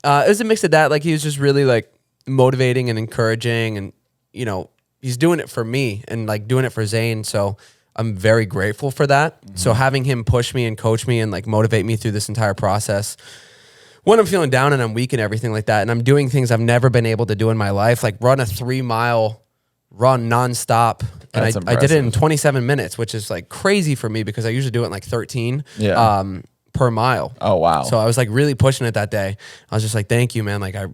It was a mix of that. Like he was just really like motivating and encouraging, and you know, he's doing it for me and like doing it for ZANE. So I'm very grateful for that. So having him push me and coach me and like motivate me through this entire process when I'm feeling down and I'm weak and everything like that, and I'm doing things I've never been able to do in my life, like run a 3-mile run nonstop. And I did it in 27 minutes, which is like crazy for me because I usually do it in like 13. Yeah. per mile. Oh, wow. So I was like really pushing it that day. I was just like, thank you, man. I got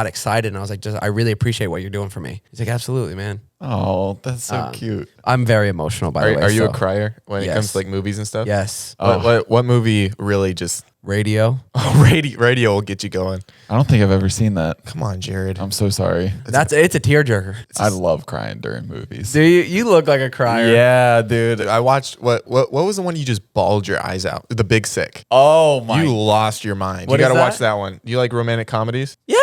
excited and I was like, I really appreciate what you're doing for me. He's like, absolutely, man. Oh, that's so cute. I'm very emotional, by the way. Are you a so- crier when it Yes. comes to like movies and stuff? Yes. What movie really just Radio. radio will get you going? I don't think I've ever seen that. Come on, Jared. I'm so sorry. It's a tearjerker. I love crying during movies. Do you look like a crier. Yeah, dude. I watched what was the one you just bawled your eyes out? The Big Sick. Oh my. You lost your mind. What you is got to that? watch that one. You like romantic comedies? Yeah.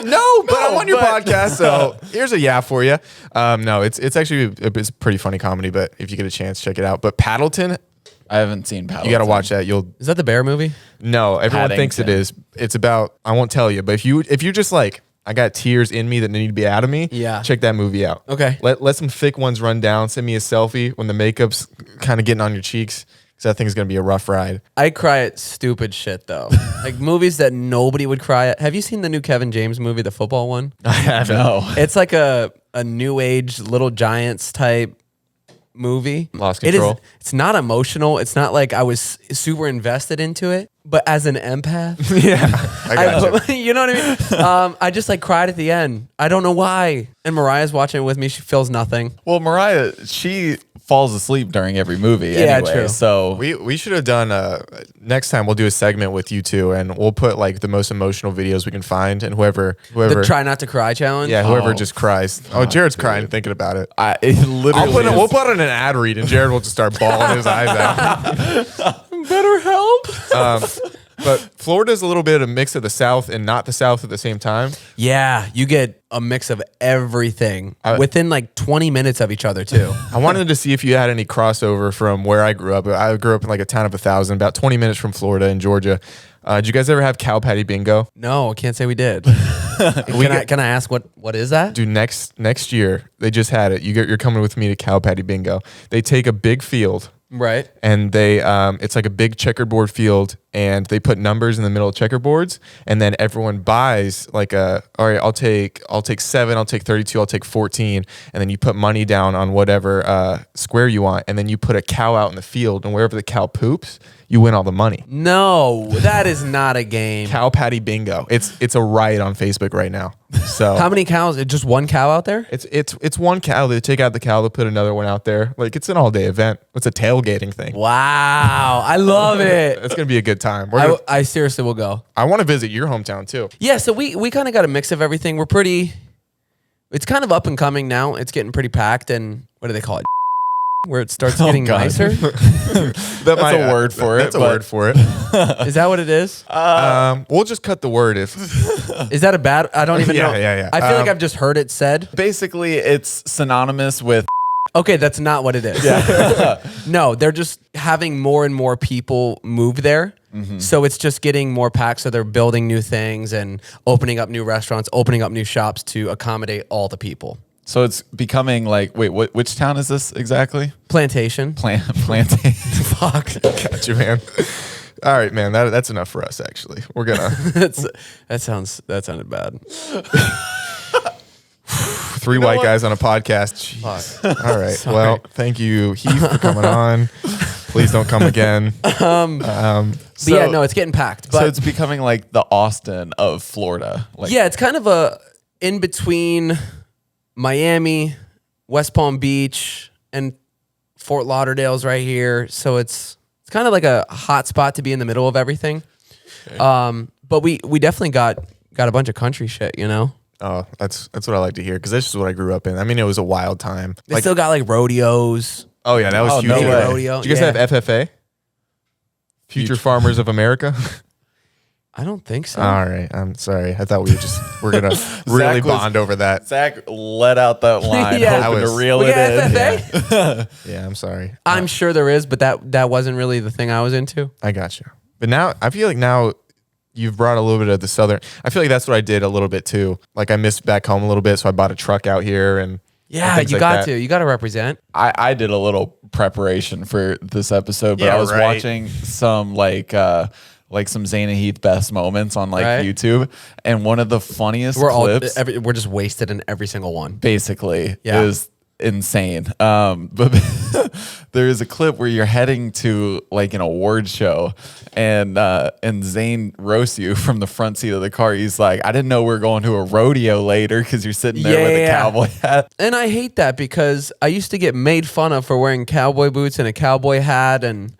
No, but I'm on your but- podcast, so here's a yeah for you. No, it's actually it's a pretty funny comedy, but if you get a chance, check it out. But Paddleton, I haven't seen Paddleton. you got to watch that. Is that the bear movie? No, everyone thinks it Paddington. is. It's about, I won't tell you, but if you're just like, I got tears in me that need to be out of me, Yeah. check that movie out. Okay. Let some thick ones run down. Send me a selfie when the makeup's kind of getting on your cheeks, because that thing's gonna be a rough ride. I cry at stupid shit though. Like movies that nobody would cry at. Have you seen the new Kevin James movie, the football one? I haven't. No. It's like a new age Little Giants type movie. Lost It is. control. It's not emotional. It's not like I was super invested into it. But as an empath, Yeah, I got you. you know what I mean? I just like cried at the end. I don't know why. And Mariah's watching it with me. She feels nothing. Well, Mariah, she falls asleep during every movie. Yeah, anyway, true. So We should have done next time we'll do a segment with you two, and we'll put like the most emotional videos we can find, and whoever The try not to cry challenge. yeah, whoever Oh, just cries. Oh, Jared's crying thinking about it. it literally. We'll put on an ad read, and Jared will just start bawling his eyes out. Better help. But Florida's a little bit of a mix of the South and not the South at the same time. Yeah, you get a mix of everything within like 20 minutes of each other too. I wanted to see if you had any crossover from where I grew up. I grew up in like a town of 1,000, about 20 minutes from Florida in Georgia. Did you guys ever have cow patty bingo? No, I can't say we did. Can I ask what is that? Dude, next year they just had it. You're coming with me to cow patty bingo. They take a big field. Right. And they it's like a big checkerboard field, and they put numbers in the middle of checkerboards, and then everyone buys like all right, I'll take 7, I'll take 32, I'll take 14, and then you put money down on whatever square you want, and then you put a cow out in the field, and wherever the cow poops, you win all the money. No, that is not a game. Cow patty bingo. It's a riot on Facebook right now. So How many cows? Just one cow out there? it's one cow. They take out the cow, they put another one out there. Like it's an all day event. It's a tailgating thing. Wow, I love it. It's gonna be a good time. We're gonna, I seriously will go. I want to visit your hometown too. Yeah, so we kind of got a mix of everything. It's kind of up and coming now. It's getting pretty packed, and what do they call it? Where it starts getting God. nicer. That's a word for it, That's a but- word for it. Is that what it is? We'll just cut the word if. Is that a bad? I don't even know. Yeah. I feel like I've just heard it said. basically, it's synonymous with. Okay, that's not what it is. No, they're just having more and more people move there. So it's just getting more packed. So they're building new things and opening up new restaurants, opening up new shops to accommodate all the people. So it's becoming like, wait, which town is this exactly? Plantation. Plantation. Fuck. Got you, man. All right, man. That's enough for us. Actually, we're gonna That sounded bad. 3 white guys on a podcast. Jeez. All right. Sorry. Well, thank you, Heath, for coming on. Please don't come again. But yeah, no, it's getting packed. But So it's becoming like the Austin of Florida. Like, yeah, it's kind of a in between Miami, West Palm Beach, and Fort Lauderdale's right here. So it's kind of like a hot spot to be in the middle of everything. Okay. But we definitely got a bunch of country shit, you know. Oh, that's what I like to hear, because this is what I grew up in. I mean, it was a wild time. They still got like rodeos. Oh yeah, that was Oh, huge. no here. way. Rodeo. Did you guys Yeah. have FFA? Future Farmers of America. I don't think so. All right, I'm sorry. I thought we're gonna really Zach was- bond over that. Zach let out that line, Yeah. hoping I was- to reel We it got in. FFA? Yeah, I'm sorry. I'm sure there is, but that wasn't really the thing I was into. I got you. But now I feel like now you've brought a little bit of the southern. I feel like that's what I did a little bit too. Like I missed back home a little bit, so I bought a truck out here and Yeah, things you like got that. to. You got to represent. I did a little preparation for this episode, but Yeah, I was right. watching some like some ZANE and Heath best moments on like Right. YouTube, and one of the funniest We're clips we're just wasted in every single one. basically Yeah. is insane. But there is a clip where you're heading to like an award show, and ZANE roasts you from the front seat of the car. He's like, I didn't know we were going to a rodeo later because you're sitting there with a cowboy hat. And I hate that because I used to get made fun of for wearing cowboy boots and a cowboy hat, and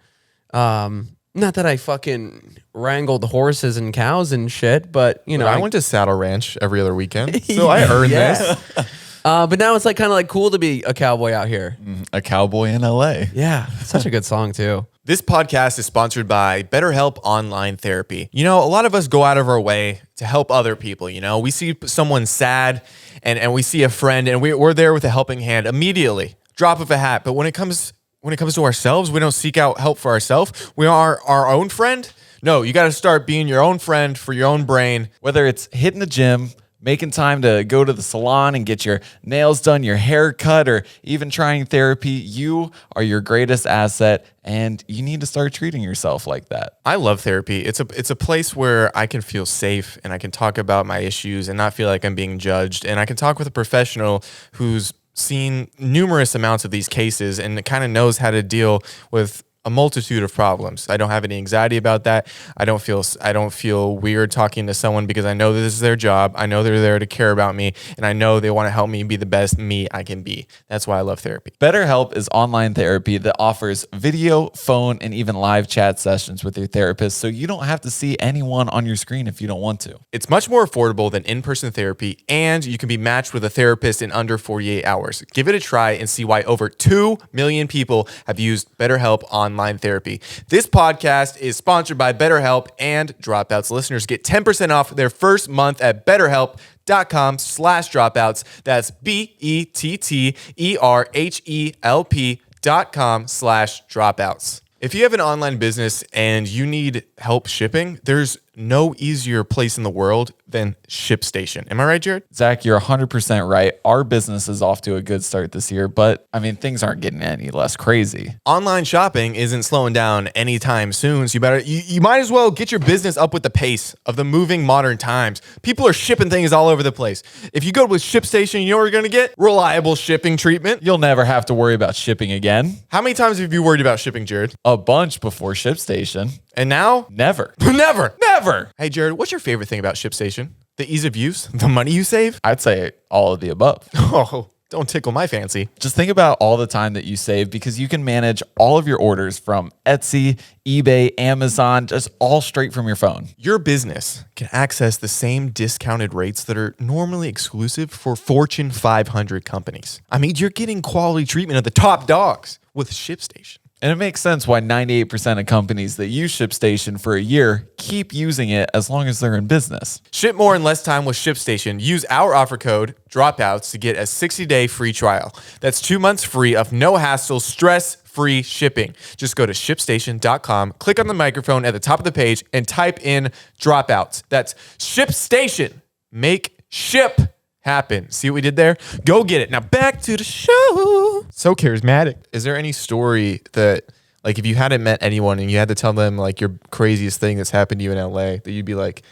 not that I fucking wrangled horses and cows and shit, but you know, I went to Saddle Ranch every other weekend, so I earned this. But now it's like kind of like cool to be a cowboy out here. A cowboy in LA. Yeah, such a good song too. This podcast is sponsored by BetterHelp Online Therapy. You know, a lot of us go out of our way to help other people. You know, we see someone sad and we see a friend and we're there with a helping hand immediately, drop of a hat. But when it comes to ourselves, we don't seek out help for ourselves. We are our own friend. No, you got to start being your own friend for your own brain. Whether it's hitting the gym, making time to go to the salon and get your nails done, your hair cut, or even trying therapy, you are your greatest asset, and you need to start treating yourself like that. I love therapy. It's a place where I can feel safe and I can talk about my issues and not feel like I'm being judged. And I can talk with a professional who's seen numerous amounts of these cases and kind of knows how to deal with a multitude of problems. I don't have any anxiety about that. I don't feel weird talking to someone because I know that this is their job. I know they're there to care about me, and I know they want to help me be the best me I can be. That's why I love therapy. BetterHelp is online therapy that offers video, phone, and even live chat sessions with your therapist, so you don't have to see anyone on your screen if you don't want to. It's much more affordable than in-person therapy, and you can be matched with a therapist in under 48 hours. Give it a try and see why over 2 million people have used BetterHelp online therapy. This podcast is sponsored by BetterHelp, and Dropouts listeners get 10% off their first month at BetterHelp.com/dropouts. That's BetterHelp.com/dropouts. If you have an online business and you need help shipping, there's no easier place in the world than ShipStation. Am I right, Jared? Zach, you're 100% right. Our business is off to a good start this year, but I mean, things aren't getting any less crazy. Online shopping isn't slowing down anytime soon, so you might as well get your business up with the pace of the moving modern times. People are shipping things all over the place. If you go with ShipStation, you know what you're going to get? Reliable shipping treatment. You'll never have to worry about shipping again. How many times have you worried about shipping, Jared? A bunch before ShipStation. And now? Never. Never. Never. Hey, Jared, what's your favorite thing about ShipStation? The ease of use? The money you save? I'd say all of the above. Oh, don't tickle my fancy. Just think about all the time that you save because you can manage all of your orders from Etsy, eBay, Amazon, just all straight from your phone. Your business can access the same discounted rates that are normally exclusive for Fortune 500 companies. I mean, you're getting quality treatment of the top dogs with ShipStation. And it makes sense why 98% of companies that use ShipStation for a year keep using it as long as they're in business. Ship more in less time with ShipStation. Use our offer code Dropouts to get a 60-day free trial. That's 2 months free of no hassle, stress-free shipping. Just go to ShipStation.com, click on the microphone at the top of the page, and type in Dropouts. That's ShipStation. Make ship happen. See what we did there? Go get it. Now back to the show. So charismatic. Is there any story that, like, if you hadn't met anyone and you had to tell them like your craziest thing that's happened to you in LA, that you'd be like,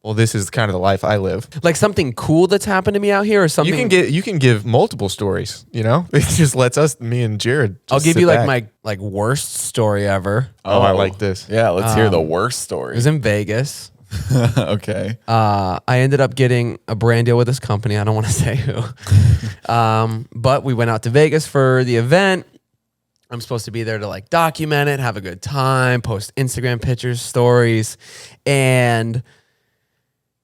well, this is kind of the life I live? Like something cool that's happened to me out here, or something. You can give multiple stories, you know? It just lets me and Jared I'll give sit you back. like my worst story ever. Oh, I like this. Yeah, let's hear the worst story. It was in Vegas. Okay. I ended up getting a brand deal with this company. I don't want to say who. But we went out to Vegas for the event. I'm supposed to be there to like document it, have a good time, post Instagram pictures, stories. And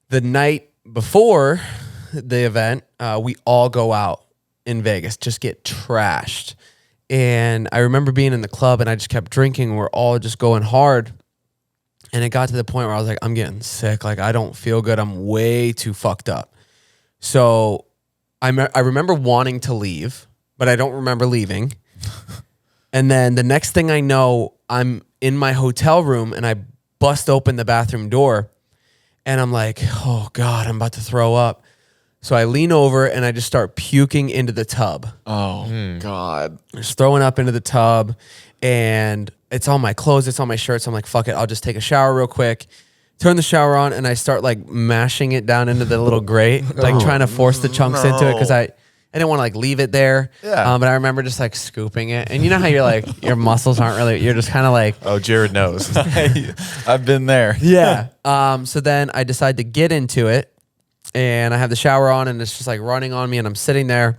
the night before the event, we all go out in Vegas, just get trashed. And I remember being in the club and I just kept drinking and we're all just going hard. And it got to the point where I was like, I'm getting sick. Like, I don't feel good. I'm way too fucked up. So I remember wanting to leave, but I don't remember leaving. And then the next thing I know, I'm in my hotel room and I bust open the bathroom door. And I'm like, oh God, I'm about to throw up. So I lean over and I just start puking into the tub. Oh, God. Just throwing up into the tub. And it's on my clothes, it's on my shirt. So I'm like, fuck it, I'll just take a shower real quick. Turn the shower on, and I start like mashing it down into the little grate, like trying to force the chunks into it because I didn't want to like leave it there. Yeah. But I remember just like scooping it. And you know how you're like, your muscles aren't really, you're just kind of like. Oh, Jared knows. I've been there. Yeah. So then I decide to get into it and I have the shower on and it's just like running on me and I'm sitting there.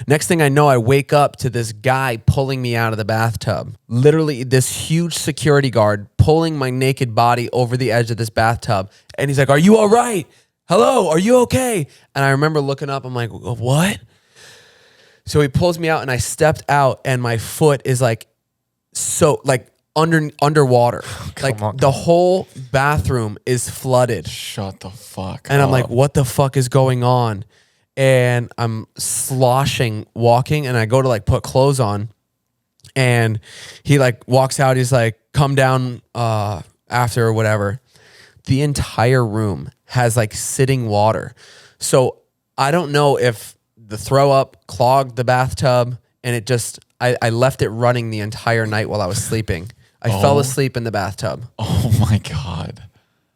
Next thing I know, I wake up to this guy pulling me out of the bathtub. Literally this huge security guard pulling my naked body over the edge of this bathtub. And he's like, "Are you all right? Hello, are you okay?" And I remember looking up, I'm like, "What?" So he pulls me out and I stepped out and my foot is like, so like underwater. Like the whole bathroom is flooded. Shut the fuck And up. I'm like, what the fuck is going on? And I'm sloshing, walking, and I go to like put clothes on. And he like walks out. He's like, "Come down after or whatever." The entire room has like sitting water. So I don't know if the throw up clogged the bathtub and it just, I left it running the entire night while I was sleeping. I fell asleep in the bathtub. Oh my God.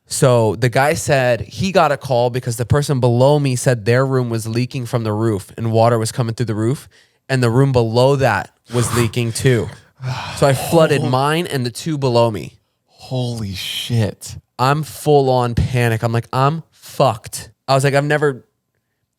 So the guy said he got a call because the person below me said their room was leaking from the roof and water was coming through the roof. And the room below that was leaking too. So I flooded mine and the two below me. Holy shit. I'm full on panic. I'm like, I'm fucked. I was like, I've never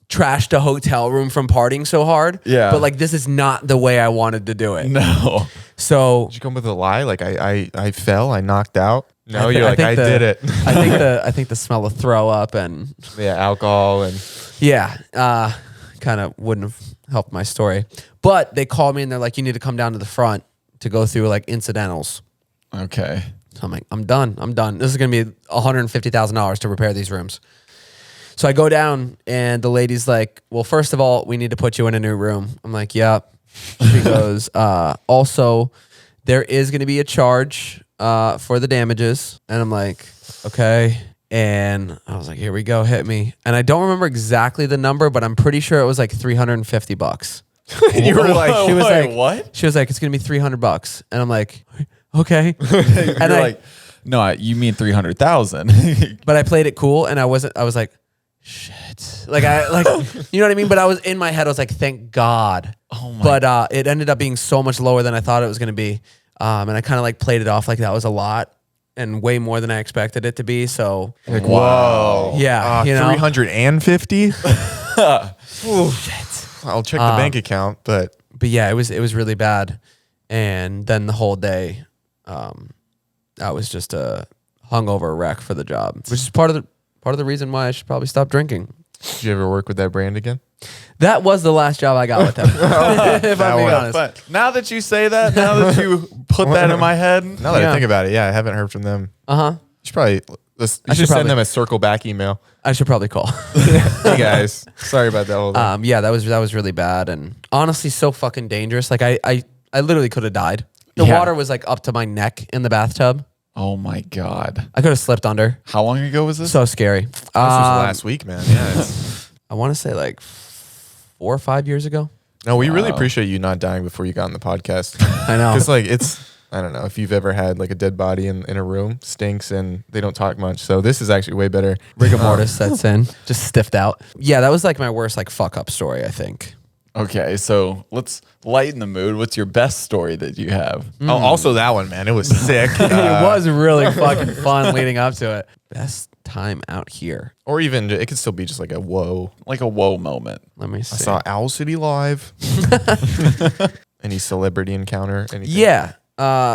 trashed a hotel room from partying so hard. Yeah. But like, this is not the way I wanted to do it. No. So Did you come with a lie? Like I fell, I knocked out. No, I you're like, I did it. I think the smell of throw up and Yeah, alcohol and yeah, kind of wouldn't have helped my story. But they called me and they're like, "You need to come down to the front to go through like incidentals." Okay. So I'm like, I'm done. This is going to be $150,000 to repair these rooms. So I go down and the lady's like, "Well, first of all, we need to put you in a new room." I'm like, "Yep." She goes, "Also, there is going to be a charge for the damages." And I'm like, "Okay." And I was like, "Here we go. Hit me." And I don't remember exactly the number, but I'm pretty sure it was like $350. and you were like, She was Wait, like, what? She was like, "It's going to be $300. And I'm like, "Okay." And And you're I, like, no, you mean 300,000. but I played it cool and I was like, shit. Like you know what I mean? But I was in my head, I was like, thank God. Oh my. But it ended up being so much lower than I thought it was going to be. And I kind of like played it off like that was a lot and way more than I expected it to be. So like, whoa. yeah, you know? 350? I'll check the bank account, but yeah, it was really bad. And then the whole day, I was just a hungover wreck for the job, which is part of the reason why I should probably stop drinking. did you ever work with that brand again? That was the last job I got with them. If I'm being honest. But now that you say that, now that you put that in my head, Now that I think about it, yeah, I haven't heard from them. Uh-huh. You should probably you should should send probably- them a circle back email. I should probably call. Hey guys, sorry about that whole thing. Yeah, that was really bad and honestly so fucking dangerous. Like I literally could have died. The Yeah. water was like up to my neck in the bathtub. oh my God. I could have slipped under. How long ago was this? So scary. This was last week, man. Yeah. I want to say like 4 or 5 years ago. No, we really appreciate you not dying before you got on the podcast. I know. Because like I don't know if you've ever had like a dead body in a room, stinks and they don't talk much. So this is actually way better. Rigor mortis sets in, just stiffed out. Yeah, that was like my worst like fuck up story, I think. Okay, so let's lighten the mood. What's your best story that you have? Oh, also that one, man. It was sick. It was really fucking fun leading up to it. Best time out here. Or even it could still be just like a whoa. Like a whoa moment. Let me see. I saw Owl City live. Any celebrity encounter? Anything? Yeah.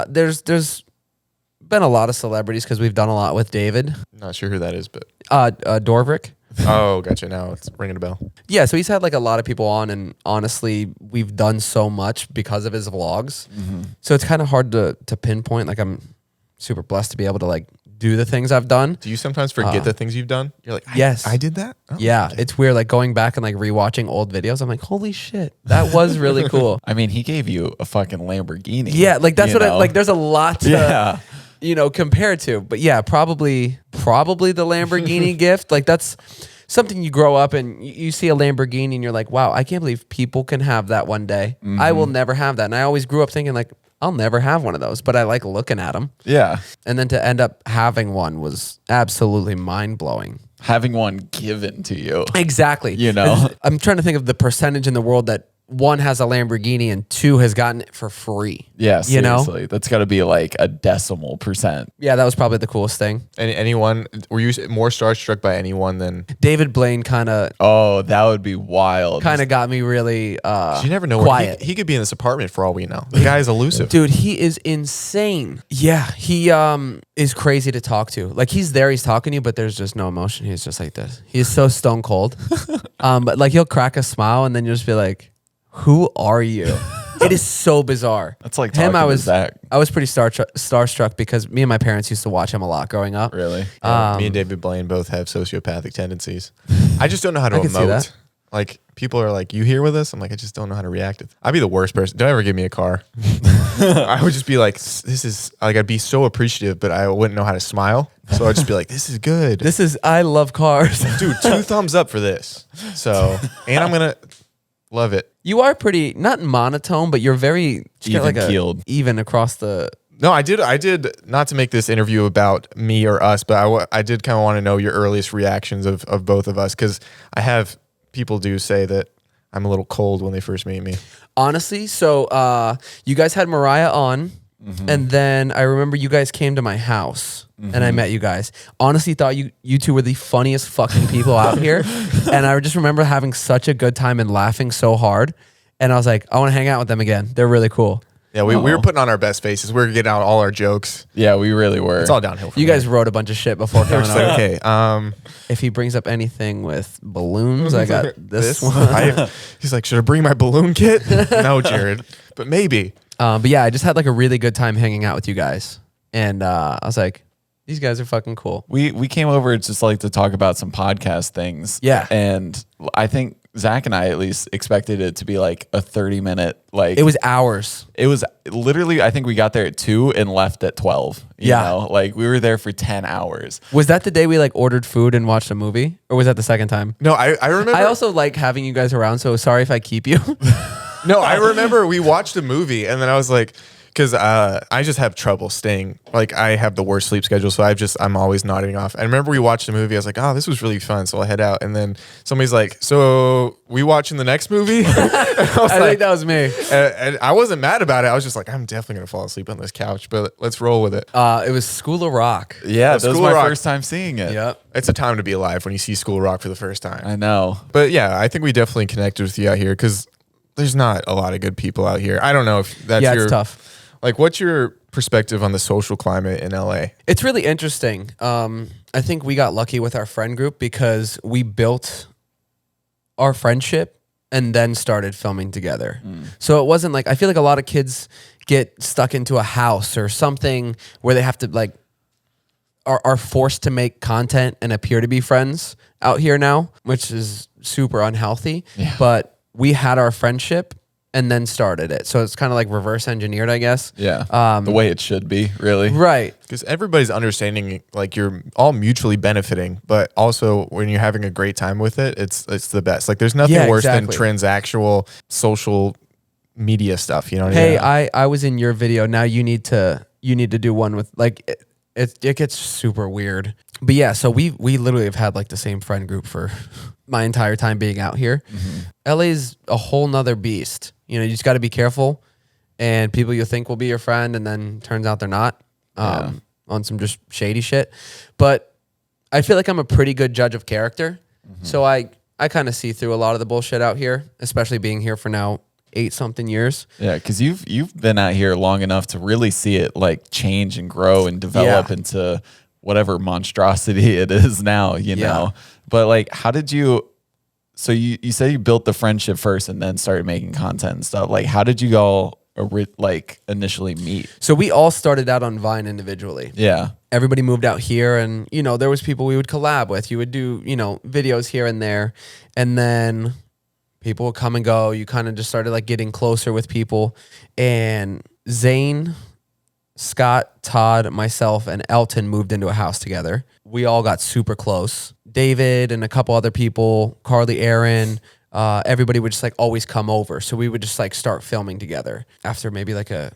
There's been a lot of celebrities because we've done a lot with David. Not sure who that is, but Dorvik. oh, gotcha. Now it's ringing a bell. Yeah, so he's had like a lot of people on, and honestly, we've done so much because of his vlogs. So it's kind of hard to pinpoint. Like I'm super blessed to be able to like do the things I've done. Do you sometimes forget the things you've done? You're like, Yes. I did that. Oh, Yeah, okay. it's weird. Like going back and like rewatching old videos, I'm like, holy shit, that was really cool. I mean, he gave you a fucking Lamborghini. Yeah, like that's you what I know? like. There's a lot to Yeah. compare to, but yeah, probably the Lamborghini gift. Like that's something you grow up and you see a Lamborghini and you're like, wow, I can't believe people can have that one day. I will never have that. And I always grew up thinking like, I'll never have one of those, but I like looking at them. Yeah. And then to end up having one was absolutely mind blowing. Having one given to you. Exactly. You know? I'm trying to think of the percentage in the world that one has a Lamborghini and two has gotten it for free. Yeah, you know? seriously. That's got to be like a decimal percent. Yeah, that was probably the coolest thing. Anyone, were you more starstruck by anyone than? David Blaine kind of That would be wild. got me really You never know. quiet. He could be in this apartment for all we know. The guy is elusive. Dude, he is insane. Yeah, he is crazy to talk to. Like he's there, he's talking to you, but there's just no emotion. He's just like this. He's so stone cold. But like he'll crack a smile and then you'll just be like, who are you? It is so bizarre. That's like talking to Zach. I was pretty starstruck because me and my parents used to watch him a lot growing up. Really? Me and David Blaine both have sociopathic tendencies. I just don't know how to I can see emote. that. Like people are like, "You here with us?" I'm like, I just don't know how to react. I'd be the worst person. Don't ever give me a car. I would just be like, "This is like," I'd be so appreciative, but I wouldn't know how to smile. So I'd just be like, "This is good, I love cars." dude. 2 thumbs up for this." So, and I'm gonna love it. You are pretty, not monotone, but you're very Even-keeled. even across the. No, I did not to make this interview about me or us, but I did kind of want to know your earliest reactions of both of us, because I have people do say that I'm a little cold when they first meet me. Honestly, so you guys had Mariah on, and then I remember you guys came to my house, and I met you guys. Honestly, thought you two were the funniest fucking people out here, and I just remember having such a good time and laughing so hard, and I was like, I want to hang out with them again. They're really cool. Yeah, we were putting on our best faces. We were getting out all our jokes. Yeah, we really were. It's all downhill from You here. guys wrote a bunch of shit before coming Just on. like, okay, If he brings up anything with balloons, I got this one. He's like, should I bring my balloon kit? No, Jared, but maybe. But yeah, I just had like a really good time hanging out with you guys, and I was like, these guys are fucking cool. We came over just like to talk about some podcast things. Yeah. And I think Zach and I at least expected it to be like a 30-minute, like It was hours. it was literally, I think we got there at 2 and left at 12. You know? Like we were there for 10 hours. Was that the day we like ordered food and watched a movie, or was that the second time? No, I remember. I also like having you guys around, so sorry if I keep you. No, I remember we watched a movie and then I was like, because I just have trouble staying. Like I have the worst sleep schedule, so I'm always nodding off. I remember we watched a movie. I was like, oh, this was really fun. So I'll head out, and then somebody's like, so we watching the next movie? I think that was me. And I wasn't mad about it. I was just like, I'm definitely gonna fall asleep on this couch, but let's roll with it. It was School of Rock. Yeah, that was School my Rock. first time seeing it. Yep. It's a time to be alive when you see School Rock for the first time. I know. But yeah, I think we definitely connected with you out here because there's not a lot of good people out here. I don't know if that's Yeah, your it's tough. Like, what's your perspective on the social climate in LA? It's really interesting. I think we got lucky with our friend group because we built our friendship and then started filming together. So it wasn't like, I feel like a lot of kids get stuck into a house or something where they have to like, are forced to make content and appear to be friends out here now, which is super unhealthy. Yeah. But we had our friendship and then started it. So it's kind of like reverse engineered, I guess. Yeah. The way it should be, really. Right. Because everybody's understanding, like, you're all mutually benefiting, but also when you're having a great time with it, it's the best. Like, there's nothing worse than transactional social media stuff. You know what I mean? Hey, I was in your video. Now you need to do one with like it gets super weird. But yeah, so we literally have had like the same friend group for my entire time being out here. LA's a whole nother beast. You know, you just got to be careful, and people you think will be your friend, and then turns out they're not. On some just shady shit. But I feel like I'm a pretty good judge of character, so I kind of see through a lot of the bullshit out here, especially being here for now 8-something years. Yeah, because you've been out here long enough to really see it like change and grow and develop into whatever monstrosity it is now, you know. But like, how did you? So you said you built the friendship first and then started making content and stuff. Like, how did you all like initially meet? So we all started out on Vine individually. Yeah. Everybody moved out here, and you know there was people we would collab with. You would do videos here and there, and then people would come and go. You kind of just started like getting closer with people, and ZANE, Scott, Todd, myself, and Elton moved into a house together. We all got super close. David and a couple other people, Carly, Aaron, everybody would just like always come over. So we would just like start filming together after maybe like a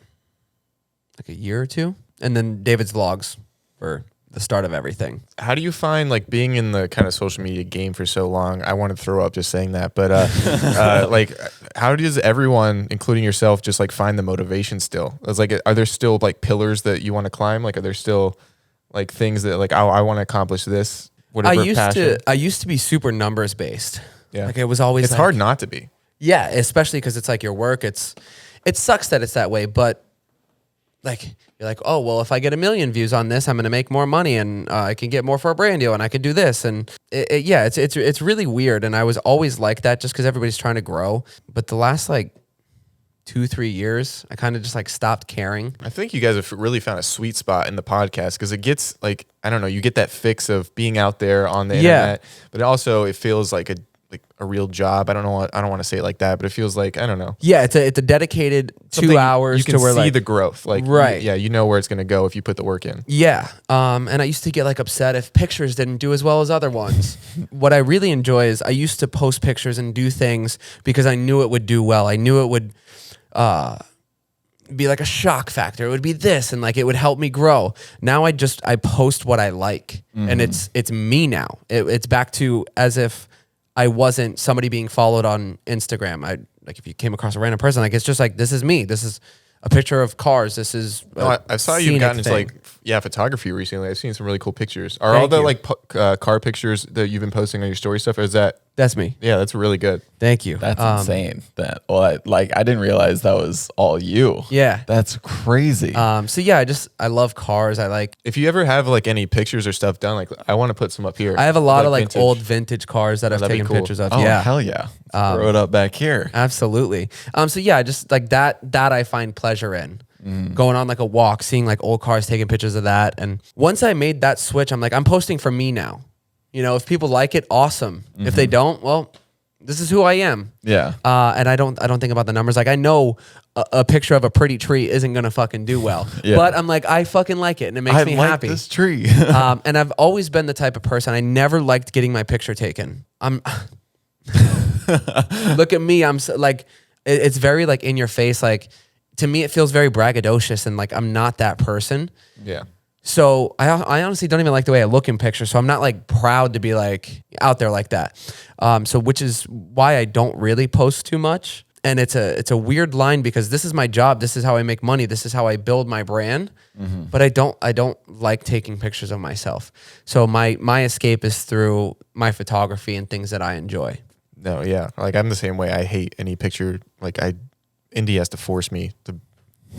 like a year or two, and then David's vlogs for the start of everything. How do you find like being in the kind of social media game for so long? I want to throw up just saying that, but like, how does everyone, including yourself, just like find the motivation still? It's like, are there still like pillars that you want to climb? Like, are there still like things that like, I want to accomplish this? Whatever I used to be super numbers based. Yeah, like it was always. It's like, hard not to be. Yeah, especially because it's like your work. It sucks that it's that way, but like you're like, oh well, if I get 1 million views on this, I'm gonna make more money, and I can get more for a brand deal, and I can do this, and it's really weird. And I was always like that, just because everybody's trying to grow. But the last like 2-3 years, I kind of just like stopped caring. I think you guys have really found a sweet spot in the podcast because it gets like, I don't know, you get that fix of being out there on the internet, but also it feels like a real job. I don't want to say it like that, but it feels like, I don't know. Yeah, it's a dedicated 2 hours you can to where see like the growth. Like, right. You know where it's going to go if you put the work in. Yeah. And I used to get like upset if pictures didn't do as well as other ones. What I really enjoy is I used to post pictures and do things because I knew it would do well. I knew it would be like a shock factor. It would be this, and like it would help me grow. Now I post what I like, and it's me now. It's back to as if I wasn't somebody being followed on Instagram. Like if you came across a random person, like it's just like, this is me. This is a picture of cars. This is I saw you've gotten into like photography recently. I've seen some really cool pictures. Are all the like car pictures that you've been posting on your story stuff? Or is that's me? Yeah, that's really good. Thank you. That's insane. I didn't realize that was all you. Yeah, that's crazy. So yeah, I love cars. I like. If you ever have like any pictures or stuff done, like I want to put some up here. I have a lot of like vintage. old vintage cars that I've taken pictures of. Oh yeah, hell yeah! Throw it up back here. Absolutely. So yeah, just like that I find pleasure in. Going on like a walk, seeing like old cars, taking pictures of that. And once I made that switch, I'm like, I'm posting for me now. You know, if people like it, awesome. If they don't, well, this is who I am. Yeah. And I don't think about the numbers. Like I know a picture of a pretty tree isn't gonna fucking do well. Yeah. But I'm like, I fucking like it, and it makes me happy. This tree. And I've always been the type of person, I never liked getting my picture taken. Look at me. I'm so, like, it's very like in your face. Like to me, it feels very braggadocious, and like I'm not that person. Yeah. So I honestly don't even like the way I look in pictures. So I'm not like proud to be like out there like that. So which is why I don't really post too much. And it's a weird line because this is my job. This is how I make money. This is how I build my brand. But I don't like taking pictures of myself. So my escape is through my photography and things that I enjoy. No, yeah. Like I'm the same way. I hate any picture. Like Indy has to force me to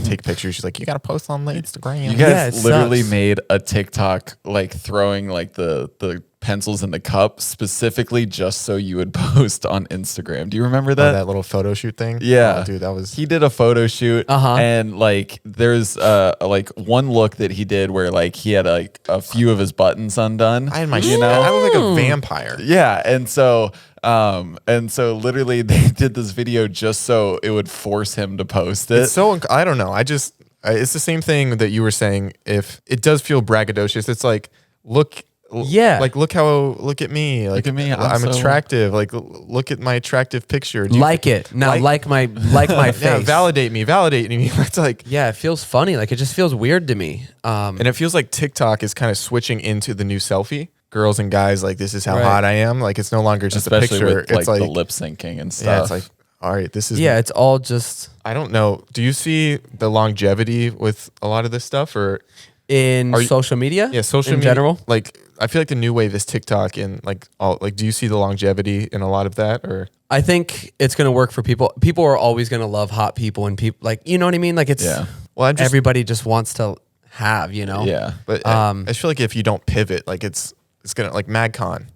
take pictures. She's like, you got to post on the Instagram. You guys literally made a TikTok like throwing like the pencils in the cup specifically just so you would post on Instagram. Do you remember that? That little photo shoot thing? Yeah. Oh, dude, that was... He did a photo shoot and like there's like one look that he did where like he had like a few of his buttons undone. I had my I was like a vampire. Yeah. And so literally they did this video just so it would force him to post it. It's so, I don't know. It's the same thing that you were saying. If it does feel braggadocious, it's like, look at me. Like, look at me. I'm attractive. Like, look at my attractive picture. Like my face. Yeah, validate me. It's like, yeah, it feels funny. Like it just feels weird to me. And it feels like TikTok is kind of switching into the new selfie. Girls and guys, like, this is how hot I am. Like, it's no longer just especially a picture. With, it's like the lip syncing and stuff. Yeah, it's like, all right, this is... Yeah, it's all just... I don't know. Do you see the longevity with a lot of this stuff, or... In social media? Yeah, social in media. general? Like, I feel like the new wave is TikTok, and like, do you see the longevity in a lot of that, or... I think it's going to work for people. People are always going to love hot people, and people, like, you know what I mean? Like, it's... Yeah. Well, everybody just wants to have, you know? Yeah. But I feel like if you don't pivot, like, it's gonna, like, MagCon,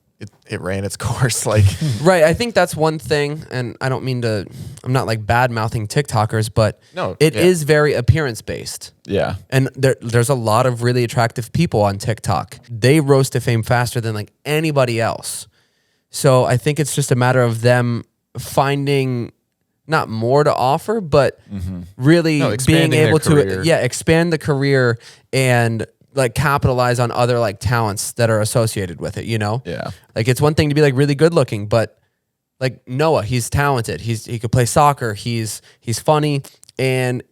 it ran its course, like... Right, I think that's one thing, and I don't mean to... I'm not, like, bad-mouthing TikTokers, but it is very appearance-based. Yeah. And there's a lot of really attractive people on TikTok. They rose to fame faster than, like, anybody else. So I think it's just a matter of them finding... not more to offer, but really being able to expand the career and like capitalize on other like talents that are associated with it, you know? Yeah. Like it's one thing to be like really good looking, but like Noah, he's talented. He could play soccer. He's funny, and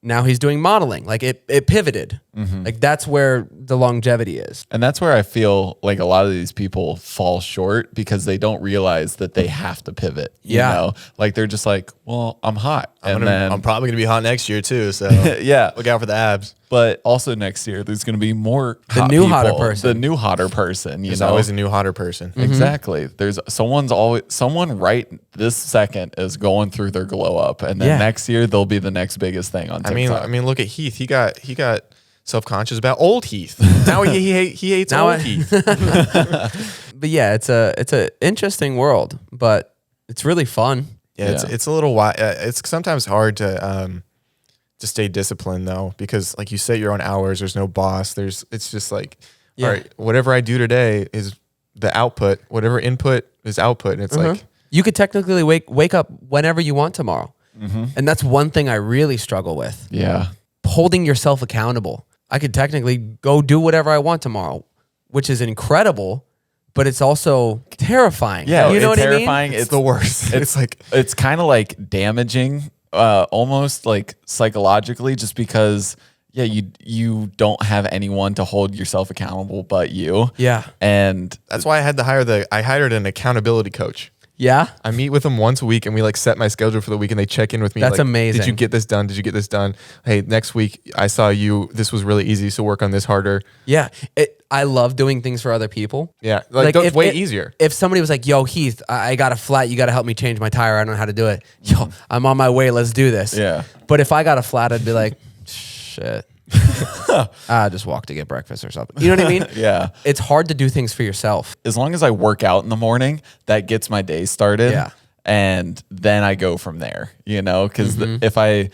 now he's doing modeling. Like it pivoted. Like that's where the longevity is. And that's where I feel like a lot of these people fall short because they don't realize that they have to pivot. You know? Like they're just like, well, I'm hot. I'm probably gonna be hot next year too. So yeah, look out for the abs. But also next year, there's going to be more the new hotter person. The new hotter person. There's always a new hotter person. Exactly. There's someone right this second is going through their glow up, and then next year they'll be the next biggest thing on TikTok. I mean, look at Heath. He got self-conscious about old Heath. Now he hates old Heath. But yeah, it's a interesting world, but it's really fun. Yeah, it's a little wild. It's sometimes hard to stay disciplined though, because like you set your own hours. There's no boss. It's just like, all right, whatever I do today is the output. Whatever input is output, and it's like you could technically wake up whenever you want tomorrow, and that's one thing I really struggle with. Yeah, holding yourself accountable. I could technically go do whatever I want tomorrow, which is incredible, but it's also terrifying. Yeah, you know what terrifying. I mean? it's the worst. It's kind of like damaging, almost like psychologically, just because you don't have anyone to hold yourself accountable but you. Yeah, and that's why I hired an accountability coach. Yeah, I meet with them once a week, and we like set my schedule for the week, and they check in with me. That's like, amazing. Did you get this done? Did you get this done? Hey, next week I saw you. This was really easy, so work on this harder. Yeah, I love doing things for other people. Yeah, like it's way easier. If somebody was like, "Yo, Heath, I got a flat. You got to help me change my tire. I don't know how to do it." Yo, I'm on my way. Let's do this. Yeah. But if I got a flat, I'd be like, "Shit." I just walk to get breakfast or something. You know what I mean? Yeah. It's hard to do things for yourself. As long as I work out in the morning, that gets my day started. Yeah. And then I go from there, because if I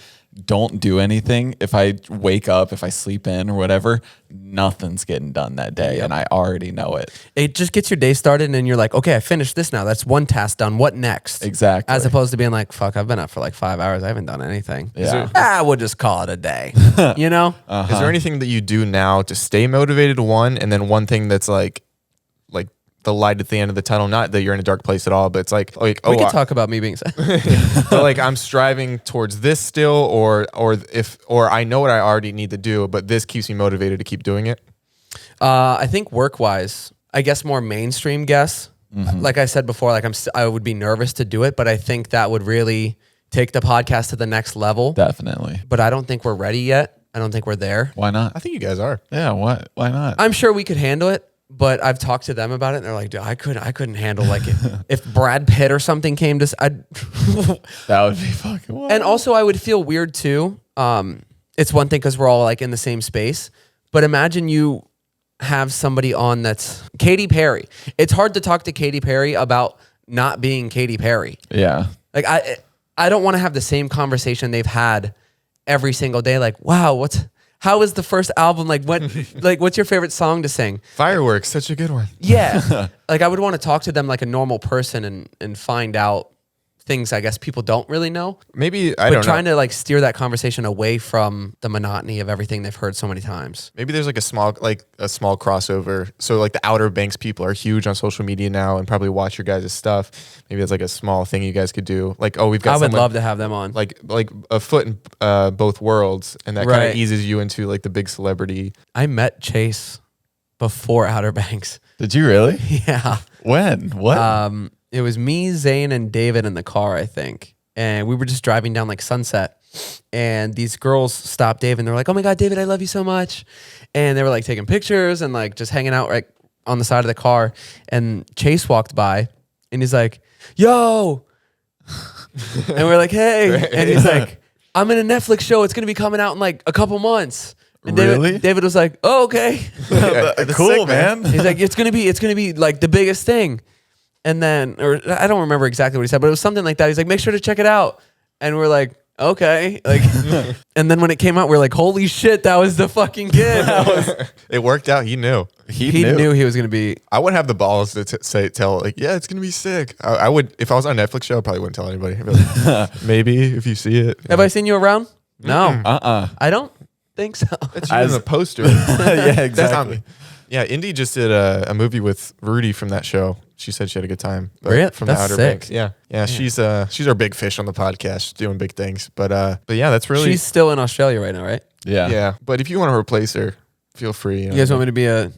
don't do anything, if I wake up, if I sleep in or whatever, nothing's getting done that day. And I already know it. It just gets your day started and you're like, okay, I finished this now. That's one task done. What next? Exactly. As opposed to being like, fuck, I've been up for like 5 hours. I haven't done anything. Yeah. We'll just call it a day. You know? Is there anything that you do now to stay motivated, one, and then one thing that's like the light at the end of the tunnel? Not that you're in a dark place at all, but it's like we could talk about me being sad. but like I'm striving towards this still, or I know what I already need to do, but this keeps me motivated to keep doing it. I think work-wise, I guess more mainstream guess. Like I said before, like I would be nervous to do it, but I think that would really take the podcast to the next level. Definitely. But I don't think we're ready yet. I don't think we're there. Why not? I think you guys are. Yeah. Why not? I'm sure we could handle it. But I've talked to them about it, and they're like, "Dude, I couldn't handle like it. If Brad Pitt or something came to, that would be fucking wild." And also, I would feel weird too. It's one thing because we're all like in the same space, but imagine you have somebody on that's Katy Perry. It's hard to talk to Katy Perry about not being Katy Perry. Yeah. Like I don't want to have the same conversation they've had every single day. Like, wow, how was the first album? Like what's your favorite song to sing? Fireworks, such a good one. Yeah. Like I would want to talk to them like a normal person and find out things I guess people don't really know. Maybe but trying to like steer that conversation away from the monotony of everything they've heard so many times. Maybe there's like a small crossover. So like the Outer Banks people are huge on social media now and probably watch your guys' stuff. Maybe that's like a small thing you guys could do. Like, we've got. I would love to have them on. Like a foot in both worlds, and that kind of eases you into like the big celebrity. I met Chase before Outer Banks. Did you really? Yeah. When? What? It was me, Zane, and David in the car, I think. And we were just driving down like Sunset. And these girls stopped David and they were like, "Oh my God, David, I love you so much." And they were like taking pictures and like just hanging out right on the side of the car. And Chase walked by and he's like, "Yo." And we're like, "Hey." And he's like, "I'm in a Netflix show. It's going to be coming out in like a couple months." And Really? David was like, "Oh, okay." Cool, sick, man. He's like, it's gonna be like the biggest thing. And then, or I don't remember exactly what he said, but it was something like that. He's like, "Make sure to check it out." And we're like, "Okay." Like, and then when it came out, we're like, "Holy shit, that was the fucking kid." It worked out. He knew. He knew he was gonna be. I wouldn't have the balls to tell like, "Yeah, it's gonna be sick." I would, if I was on a Netflix show, I probably wouldn't tell anybody. I'd be like, maybe if you see it. Have I seen you around? No. Uh-uh. I don't think so. That's you in the poster. Yeah, exactly. That's not me. Yeah, Indy just did a movie with Rudy from that show. She said she had a good time. Really? From That's the Outer sick. Banks. Yeah. She's our big fish on the podcast. She's doing big things. But yeah, that's really. She's still in Australia right now, right? Yeah. Yeah, but if you want to replace her, feel free. You guys want me to be a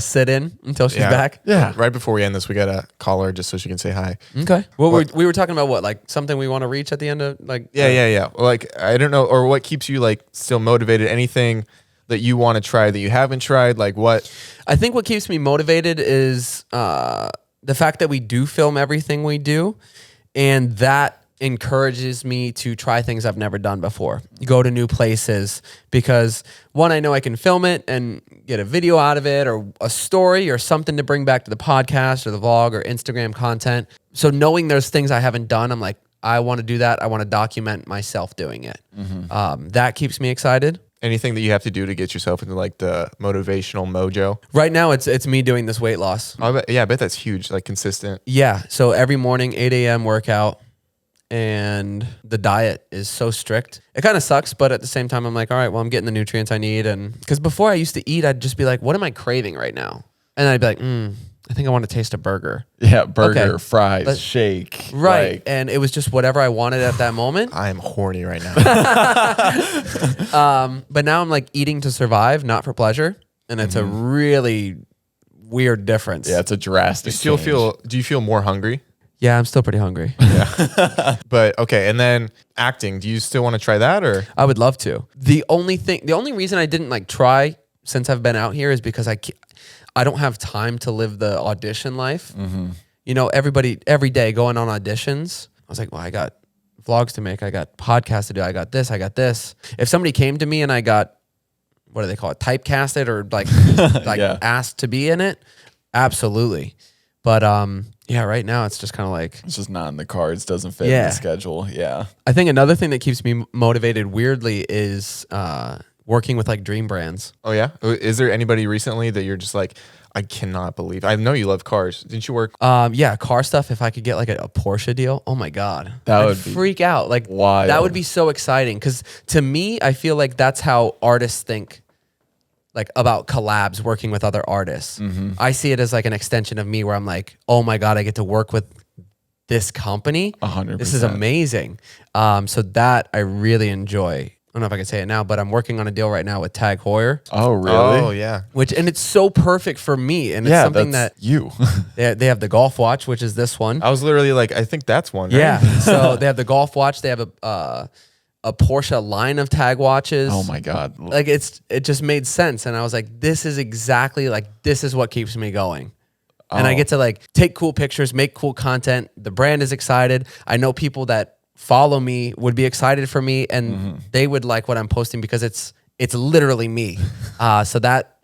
sit-in until she's back? Yeah. Right before we end this, we gotta call her just so she can say hi. Okay. Well, we were talking about what, like something we want to reach at the end of like. Yeah. Like I don't know, or what keeps you like still motivated? Anything that you want to try that you haven't tried? Like what? I think what keeps me motivated is the fact that we do film everything we do, and that encourages me to try things I've never done before, go to new places, because one, I know I can film it and get a video out of it or a story or something to bring back to the podcast or the vlog or Instagram content. So knowing there's things I haven't done, I'm like, I want to do that. I want to document myself doing it. That keeps me excited. Anything that you have to do to get yourself into like the motivational mojo? Right now, it's me doing this weight loss. I bet that's huge, like consistent. Yeah. So every morning, 8 a.m. workout, and the diet is so strict. It kind of sucks, but at the same time, I'm like, all right, well, I'm getting the nutrients I need. And because before I used to eat, I'd just be like, what am I craving right now? And I'd be like, I think I want to taste a burger. Yeah, burger, Okay. fries, shake. Right. like- And it was just whatever I wanted at that moment. I am horny right now. But now I'm like eating to survive, not for pleasure. And it's a really weird difference. yeah, it's a drastic change. Do you feel more hungry? Yeah, I'm still pretty hungry. But okay, and then acting, do you still want to try that or? I would love to. The only reason I didn't like try since I've been out here is because I don't have time to live the audition life. You know, everybody every day going on auditions. I was like, well, I got vlogs to make. I got podcasts to do. I got this. I got this. If somebody came to me and I got, what do they call it? Typecasted or like, Yeah. asked to be in it. Absolutely. But, yeah, right now it's just kind of like, It's just not in the cards, doesn't fit in Yeah. the schedule. Yeah. I think another thing that keeps me motivated weirdly is, working with like dream brands. Oh yeah, is there anybody recently that you're just like, I cannot believe? I know you love cars. Didn't you work? Yeah, car stuff. If I could get like a Porsche deal, oh my God, I'd would be freak out. Like wild. that would be so exciting. Cause to me, I feel like that's how artists think like about collabs, working with other artists. I see it as like an extension of me where I'm like, oh my God, I get to work with this company. 100%. This is amazing. So that I really enjoy. I don't know if I can say it now, but I'm working on a deal right now with Tag Heuer. Oh, really? Oh yeah. And it's so perfect for me. And it's Yeah, something that's that you. they have the golf watch, which is this one. I was literally like, I think that's one. Right? Yeah. So they have the golf watch. They have a Porsche line of Tag watches. Oh my God. Like it just made sense. And I was like, this is exactly like, this is what keeps me going. And I get to like take cool pictures, make cool content. The brand is excited. I know people that follow me would be excited for me and they would like what I'm posting because it's literally me. So that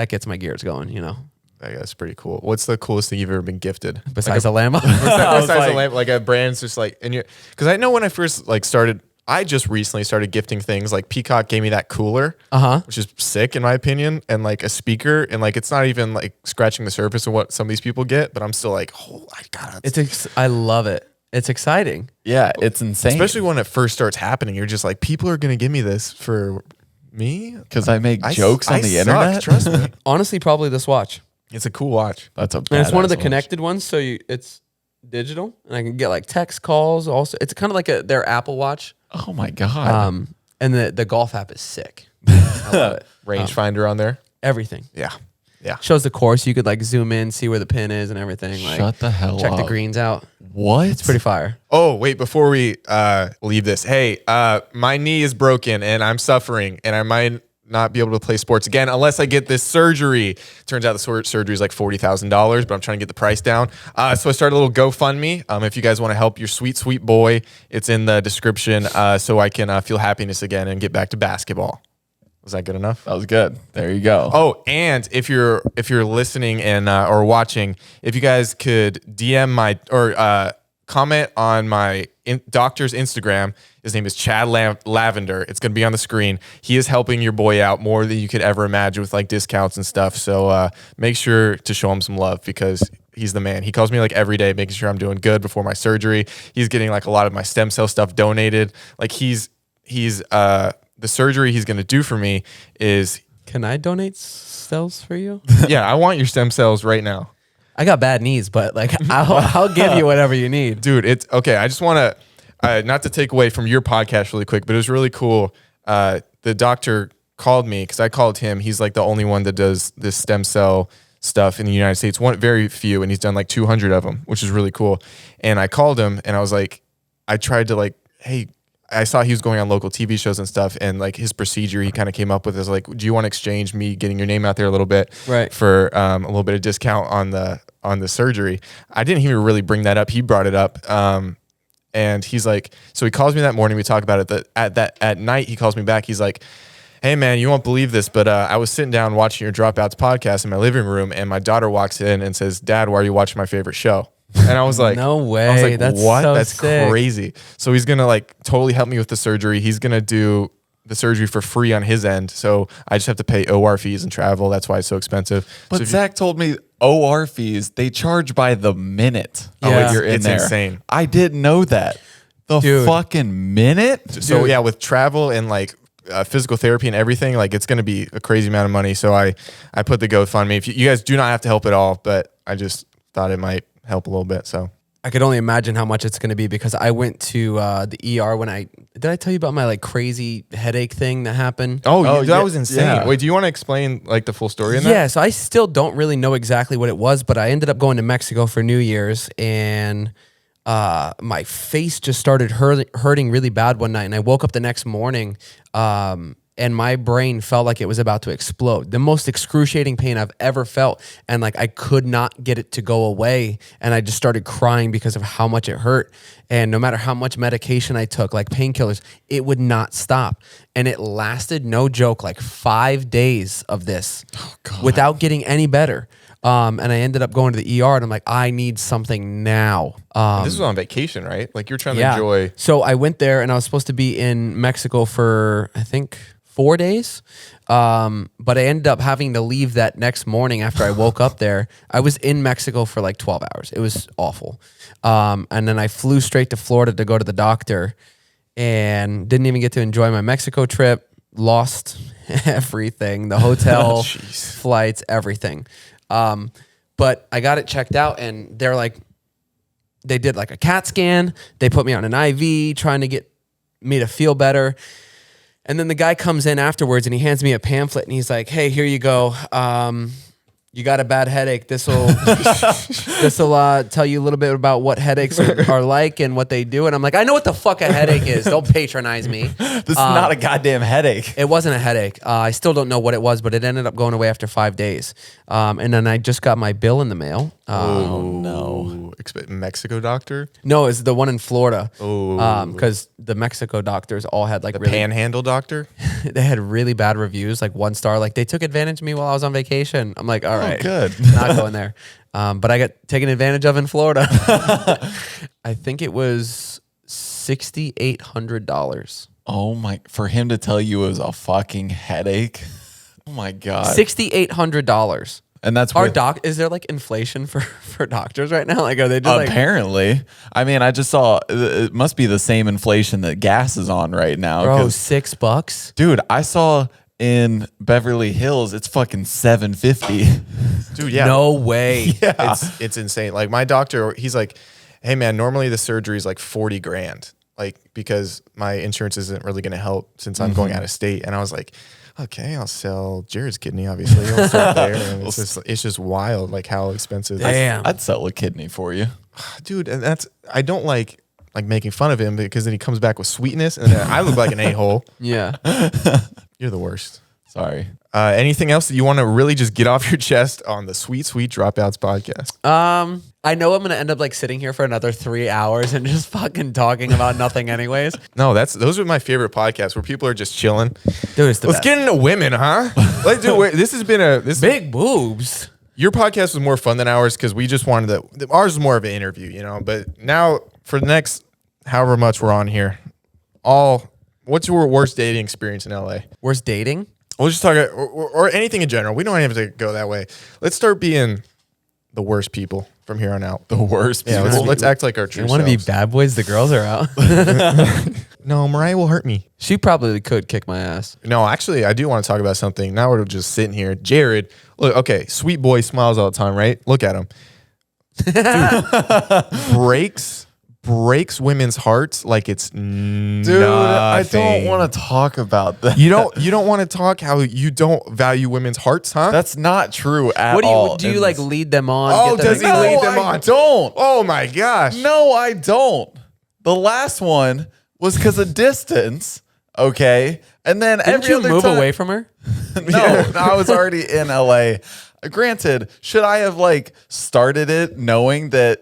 gets my gears going, you know. That's pretty cool. What's the coolest thing you've ever been gifted? Besides a Llama. Besides a lamp, like a brand's just like, and because I know when I first like started, I just recently started gifting things. Like Peacock gave me that cooler, which is sick in my opinion, and like a speaker, and like it's not even like scratching the surface of what some of these people get, but I'm still like, oh, I got it. I love it. It's exciting. Yeah, it's insane. Especially when it first starts happening, you're just like, people are gonna give me this for me because I make jokes on the internet. Trust me, Honestly, probably this watch. it's a cool watch. That's a And it's one of the badass watch. connected ones, so it's digital, and I can get like text calls. Also, it's kind of like their Apple Watch. Oh my God. And the golf app is sick. I love it. Rangefinder on there. Everything Yeah. shows the course. You could like zoom in, see where the pin is, and everything. Like, Shut the hell check up. the greens out. What? It's pretty fire. Oh, wait, before we leave this, hey, my knee is broken and I'm suffering and I might not be able to play sports again unless I get this surgery. Turns out the surgery is like $40,000, but I'm trying to get the price down. So I started a little GoFundMe. If you guys want to help your sweet, sweet boy, it's in the description so I can feel happiness again and get back to basketball. Was that good enough? That was good. There you go. Oh, and if you're listening and or watching, if you guys could DM my or comment on my doctor's Instagram. His name is Chad Lavender. It's going to be on the screen. He is helping your boy out more than you could ever imagine with like discounts and stuff. So make sure to show him some love because he's the man. He calls me like every day, making sure I'm doing good before my surgery. He's getting like a lot of my stem cell stuff donated. Like he's the surgery he's going to do for me is Can I donate cells for you? Yeah, I want your stem cells right now. I got bad knees, but like I'll give you whatever you need. Dude, it's okay. I just want to, not to take away from your podcast really quick, but it was really cool. The doctor called me because I called him. He's like the only one that does this stem cell stuff in the United States. Very few, and he's done like 200 of them, which is really cool. And I called him and I was like, I tried to like, hey, I saw he was going on local TV shows and stuff, and like his procedure he kind of came up with is like, do you want to exchange me getting your name out there a little bit for a little bit of discount on the surgery? I didn't even really bring that up. He brought it up. And he's like, so he calls me that morning. We talk about it. At night, he calls me back. He's like, hey man, you won't believe this, but I was sitting down watching your Dropouts podcast in my living room, and my daughter walks in and says, Dad, why are you watching my favorite show? And I was like, no way. I was like, that's what? So That's sick. crazy. So he's going to like totally help me with the surgery. He's going to do the surgery for free on his end. So I just have to pay OR fees and travel. That's why it's so expensive. But so Zach told me OR fees, they charge by the minute. Yeah. You're in it's there. insane. I didn't know that. The Dude. fucking minute? So yeah, with travel and like physical therapy and everything, like it's going to be a crazy amount of money. So I put the GoFundMe. If you guys do not have to help at all, but I just thought it might help a little bit. So I could only imagine how much it's going to be because I went to the ER when did I tell you about my like crazy headache thing that happened? that yeah, was insane. yeah. Wait, do you want to explain like the full story in that? Yeah, so I still don't really know exactly what it was, but I ended up going to Mexico for New Year's, and my face just started hurting really bad one night, and I woke up the next morning, and my brain felt like it was about to explode. The most excruciating pain I've ever felt, and like I could not get it to go away, and I just started crying because of how much it hurt. And no matter how much medication I took, like painkillers, it would not stop. And it lasted, no joke, like 5 days of this without getting any better. And I ended up going to the ER, and I'm like, I need something now. This was on vacation, right? Like you're trying to enjoy. So I went there, and I was supposed to be in Mexico for, I think, 4 days. But I ended up having to leave that next morning after I woke up there. I was in Mexico for like 12 hours. It was awful. And then I flew straight to Florida to go to the doctor, and didn't even get to enjoy my Mexico trip. Lost everything, the hotel, flights, everything. But I got it checked out, and they're like, they did like a CAT scan. They put me on an IV trying to get me to feel better. And then the guy comes in afterwards, and he hands me a pamphlet, and he's like, hey, here you go. You got a bad headache. This'll tell you a little bit about what headaches are like and what they do. And I'm like, I know what the fuck a headache is. Don't patronize me. This is not a goddamn headache. It wasn't a headache. I still don't know what it was, but it ended up going away after 5 days. And then I just got my bill in the mail. No. Mexico doctor? No, it's the one in Florida. Oh. Because the Mexico doctors all had like The really, panhandle doctor? they had really bad reviews, like 1 star. Like they took advantage of me while I was on vacation. I'm like, all right, good. not going there. But I got taken advantage of in Florida. I think it was $6,800. Oh my, for him to tell you it was a fucking headache. Oh my God. $6,800. And that's Our with, is there like inflation for doctors right now? Like, are they just like, apparently. I mean, I just saw it must be the same inflation that gas is on right now. bro, 'cause- $6? dude, I saw in Beverly Hills, it's fucking $750. Dude, yeah. No way. Yeah. It's insane. Like my doctor, he's like, hey man, normally the surgery is like 40 grand. Like, because my insurance isn't really going to help since I'm going out of state. And I was like, okay, I'll sell Jared's kidney, obviously. I'll start there. And it's just wild, like how expensive. Damn. I'd sell a kidney for you. Dude, and I don't like making fun of him because then he comes back with sweetness and then I look like an a-hole. Yeah. You're the worst. Sorry. Anything else that you want to really just get off your chest on the Sweet Sweet Dropouts podcast? I know I'm gonna end up like sitting here for another 3 hours and just fucking talking about nothing anyways. No, those are my favorite podcasts where people are just chilling. Dude, it's the Let's best. get into women, huh? This has been Big boobs. Your podcast was more fun than ours because we just wanted ours was more of an interview, you know. But now for the next however much we're on here, what's your worst dating experience in LA? Worst dating? We'll just talk or anything in general. We don't have to go that way. Let's start being the worst people from here on out. The worst. Yeah, let's act like our true You want to be selves. bad boys? The girls are out. No, Mariah will hurt me. She probably could kick my ass. No, actually, I do want to talk about something. Now we're just sitting here. Jared, look, okay, sweet boy smiles all the time, right? Look at him. Dude, breaks women's hearts like it's Dude, I don't want to talk about that. You don't want to talk how you don't value women's hearts, huh? That's not true at What all. do you like lead them on? Oh, get them does he excited? lead them on? I don't. Oh my gosh. No, I don't. The last one was because of distance. Okay. And then Didn't every you other move time, away from her? No, I was already in LA. Granted, should I have like started it knowing that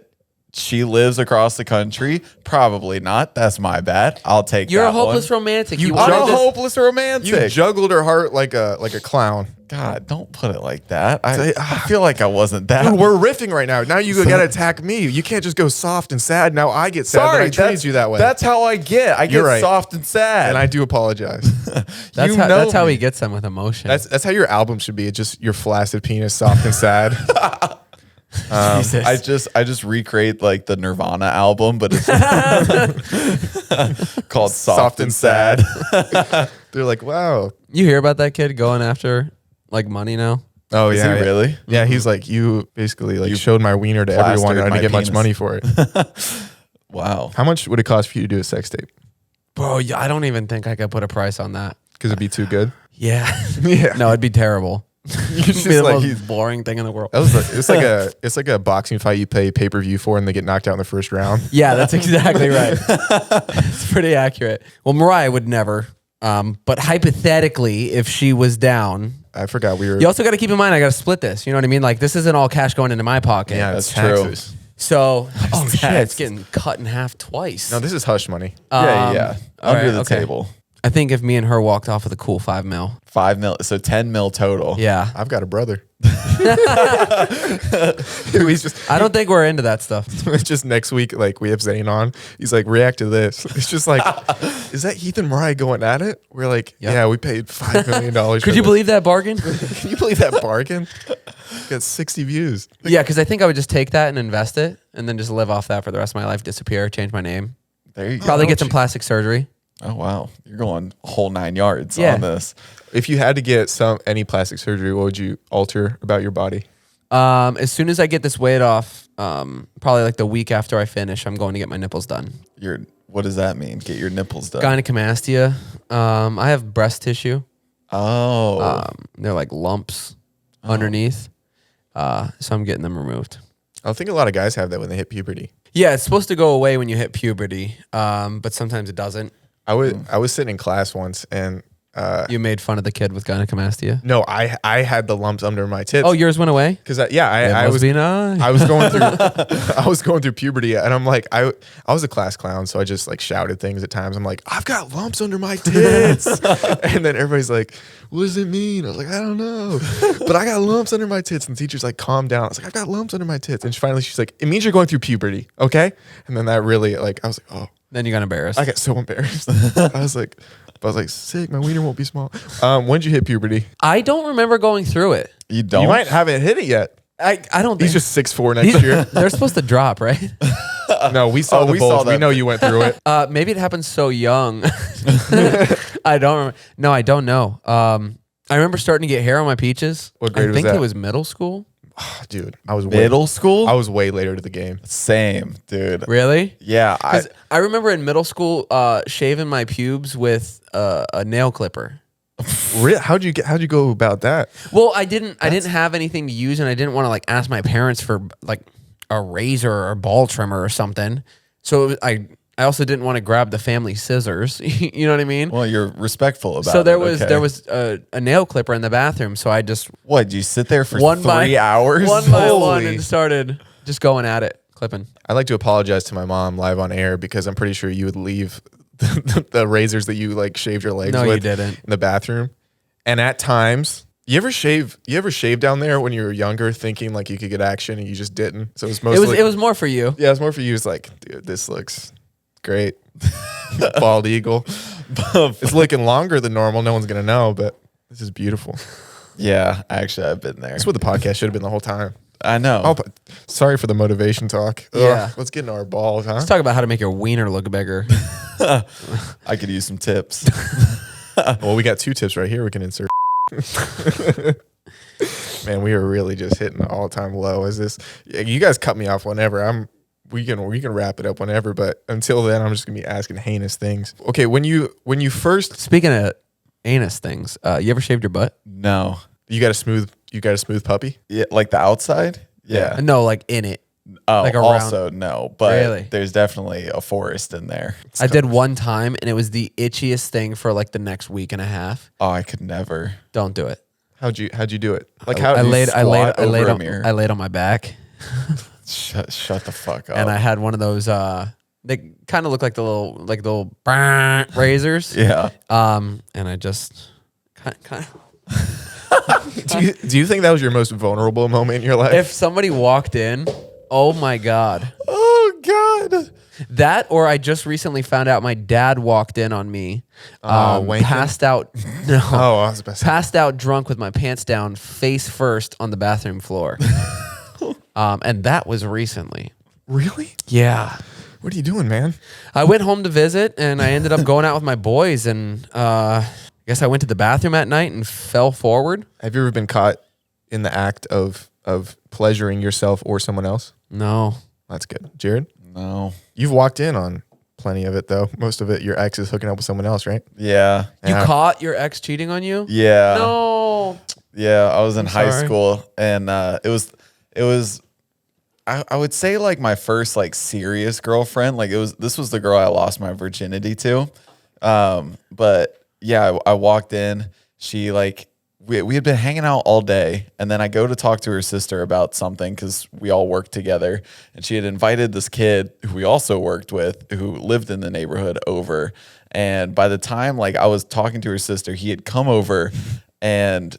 she lives across the country? Probably not. That's my bad. I'll take You're that a hopeless one. romantic. You I'm wanted a this- hopeless romantic. You juggled her heart like a clown. God, don't put it like that. I feel like I wasn't that. Dude, we're riffing right now. Now you gotta attack me. You can't just go soft and sad. Now I get sad that I treated you that way. That's how I get. I get You're right. soft and sad. and I do apologize. That's how he gets them with emotion. That's how your album should be. It's just your flaccid penis, soft and sad. Jesus. I just recreate like the Nirvana album, but it's called Soft and Sad. They're like, wow. You hear about that kid going after like money now? Oh Is yeah, he really? Yeah, he's like, you basically like showed my wiener to everyone, and I plastered my didn't get much penis. money for it. Wow. How much would it cost for you to do a sex tape? Bro, yeah, I don't even think I could put a price on that. Because it'd be too good. Yeah. Yeah. No, it'd be terrible. You're It'd be the like, most boring thing in the world. it's like a boxing fight you pay pay-per-view for and they get knocked out in the first round. Yeah, that's exactly right. It's pretty accurate. Well, Mariah would never. But hypothetically, if she was down, I forgot we were. you also got to keep in mind I got to split this. You know what I mean? Like this isn't all cash going into my pocket. Yeah, That's that's true. taxes. So, oh shit, taxed. it's getting cut in half twice. No, this is hush money. Yeah. all Under right, the okay. table. I think if me and her walked off with a cool $5 million. 5 mil. So 10 mil total. Yeah. I've got a brother. He's just I don't think we're into that stuff. it's just next week, like we have ZANE on. He's like, react to this. It's just like, is that Heath and Mariah going at it? We're like, Yep. yeah, we paid $5 million. Could you believe that bargain? Can you believe that bargain? Got 60 views. Yeah, because I think I would just take that and invest it and then just live off that for the rest of my life, disappear, change my name. There you go. Probably get some plastic surgery. Oh, wow. You're going a whole 9 yards Yeah. on this. If you had to get any plastic surgery, what would you alter about your body? As soon as I get this weight off, probably like the week after I finish, I'm going to get my nipples done. What does that mean? Get your nipples done. Gynecomastia. I have breast tissue. Oh. They're like lumps underneath. So I'm getting them removed. I think a lot of guys have that when they hit puberty. Yeah, it's supposed to go away when you hit puberty, but sometimes it doesn't. I was sitting in class once and You made fun of the kid with gynecomastia. no, I had the lumps under my tits. Oh, yours went away? because I was nice. I was going through I was going through puberty and I'm like I was a class clown, so I just like shouted things at times. I'm like, I've got lumps under my tits. And then everybody's like, what does it mean? I was like, I don't know. But I got lumps under my tits. And the teacher's like, calm down. I was like, I've got lumps under my tits. And she's like, it means you're going through puberty, okay? And then that really I was like, oh, Then you got embarrassed. I got so embarrassed. I was like, sick, my wiener won't be small. When did you hit puberty? I don't remember going through it. You don't? You might haven't hit it yet. I don't think He's just 6'4" next year. they're supposed to drop, right? No, we saw the we saw bulge. We that. know you went through it. Maybe it happened so young. I don't remember. No, I don't know. I remember starting to get hair on my peaches. What grade I was think that? it was middle school. Dude, I was Middle school? I was way later to the game. Same, dude. Really? Yeah. 'Cause I remember in middle school shaving my pubes with a nail clipper. How'd you go about that? Well, I didn't have anything to use, and I didn't want to like ask my parents for like a razor or a ball trimmer or something. So I also didn't want to grab the family scissors. You know what I mean? Well, you're respectful about it. So there was okay. a nail clipper in the bathroom. So I just What, did you sit there for one 3 hours? one by one, Holy. and started just going at it, clipping. I'd like to apologize to my mom live on air because I'm pretty sure you would leave the razors that you like shaved your legs No, you with didn't. in the bathroom. And at times, you ever shave down there when you were younger thinking like you could get action and you just didn't? So it was mostly It was more for you. yeah, it's more for you. It's like, dude, this looks great. Bald eagle. It's looking longer than normal. No one's gonna know, but this is beautiful. Yeah, actually, I've been there. That's what the podcast should have been the whole time. I know. Oh, but sorry for the motivation talk. Yeah. Let's get into our balls, huh? Let's talk about how to make your wiener look bigger. I could use some tips. Well, we got 2 tips right here we can insert. Man, we are really just hitting the all-time low. Is this? You guys cut me off whenever. We can wrap it up whenever, but until then, I'm just gonna be asking heinous things. Okay, when you first Speaking of anus things, you ever shaved your butt? No. you got a smooth puppy. Yeah, like the outside? Yeah. No, like in it. Oh, Like around- also no, but Really? there's definitely a forest in there. I did one time, and it was the itchiest thing for like the next week and a half. Oh, I could never. Don't do it. How'd you do it? Like how? I laid over a on mirror? I laid on my back, Shut the fuck up. and I had one of those. They kind of look like the little razors. yeah. And I just kind of. do you think that was your most vulnerable moment in your life? If somebody walked in, oh my god. Oh God. That, or I just recently found out my dad walked in on me, wanking? passed out. No, Oh, I was about to say. passed out drunk with my pants down, face first on the bathroom floor. And that was recently. Really? Yeah. What are you doing, man? I went home to visit, and I ended up going out with my boys, and I guess I went to the bathroom at night and fell forward. Have you ever been caught in the act of pleasuring yourself or someone else? No. That's good. Jared, No. you've walked in on plenty of it though. Most of it, your ex is hooking up with someone else, right? Yeah. You Yeah. caught your ex cheating on you? Yeah. No. Yeah. I was in high sorry. school, and it was I would say like my first like serious girlfriend. Like this was the girl I lost my virginity to. But yeah, I walked in. She like we had been hanging out all day, and then I go to talk to her sister about something because we all worked together, and she had invited this kid who we also worked with who lived in the neighborhood over. And by the time like I was talking to her sister, he had come over, and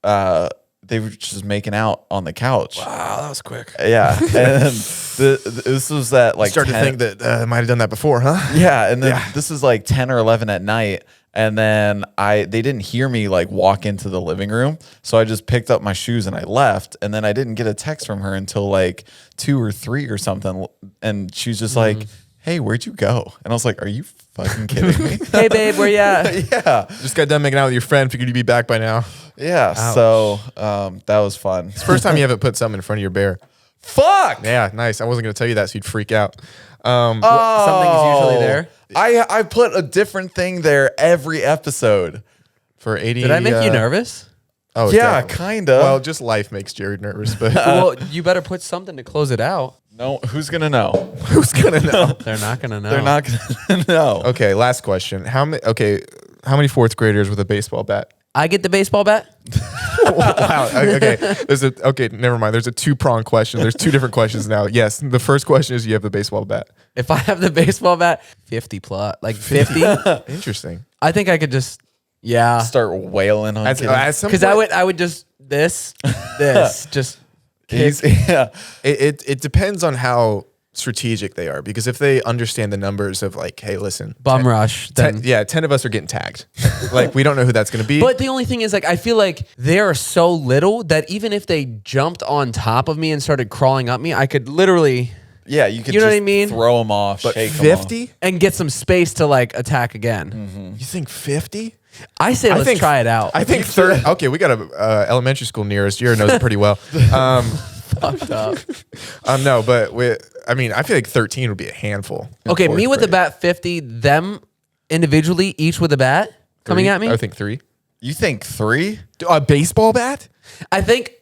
they were just making out on the couch. Wow, that was quick. Yeah, and this was at like Start to 10 think that I might have done that before, huh? yeah, and then this is like 10 or 11 at night, and then they didn't hear me like walk into the living room, so I just picked up my shoes and I left, and then I didn't get a text from her until like 2 or 3 or something, and she was just like, "Hey, where'd you go?" And I was like, "Are you fucking kidding me?" Hey, babe, where you at? Yeah, Just got done making out with your friend. Figured you'd be back by now. yeah. So that was fun. First time you haven't put something in front of your bear. Fuck. Yeah, nice. I wasn't going to tell you that, so you'd freak out. Something is usually there. I put a different thing there every episode. For 80. Did I make you nervous? Oh, Yeah, definitely. kind of. Well, just life makes Jared nervous, but Well, you better put something to close it out. No, who's gonna know? who's gonna know? They're not gonna know. They're not gonna know. Okay, last question. How many fourth graders with a baseball bat? I get the baseball bat. Wow. Okay. Never mind. There's a 2-pronged question. There's 2 different questions now. Yes. The first question is, you have the baseball bat. If I have the baseball bat, 50 plus, like 50. Interesting. I think I could just, yeah. Start wailing on kids. At some Because point, I would just this, just He's- kick. yeah. it depends on how strategic they are, because if they understand the numbers of like, hey, listen, bum rush. Then. 10 of us are getting tagged. Like, we don't know who that's going to be. But the only thing is, like, I feel like they are so little that even if they jumped on top of me and started crawling up me, I could literally Yeah, you could You know what just I mean? throw them off, But shake 'em off. 50? and get some space to like attack again. You think 50? I say let's try it out. I think 30. Okay, we got a elementary school near us. Jared knows it pretty well. Fucked up. No, but I feel like 13 would be a handful. in Okay, fourth me with the grade. bat 50, them individually, each with a bat coming 3? at me. I think 3. You think 3? A baseball bat? I think.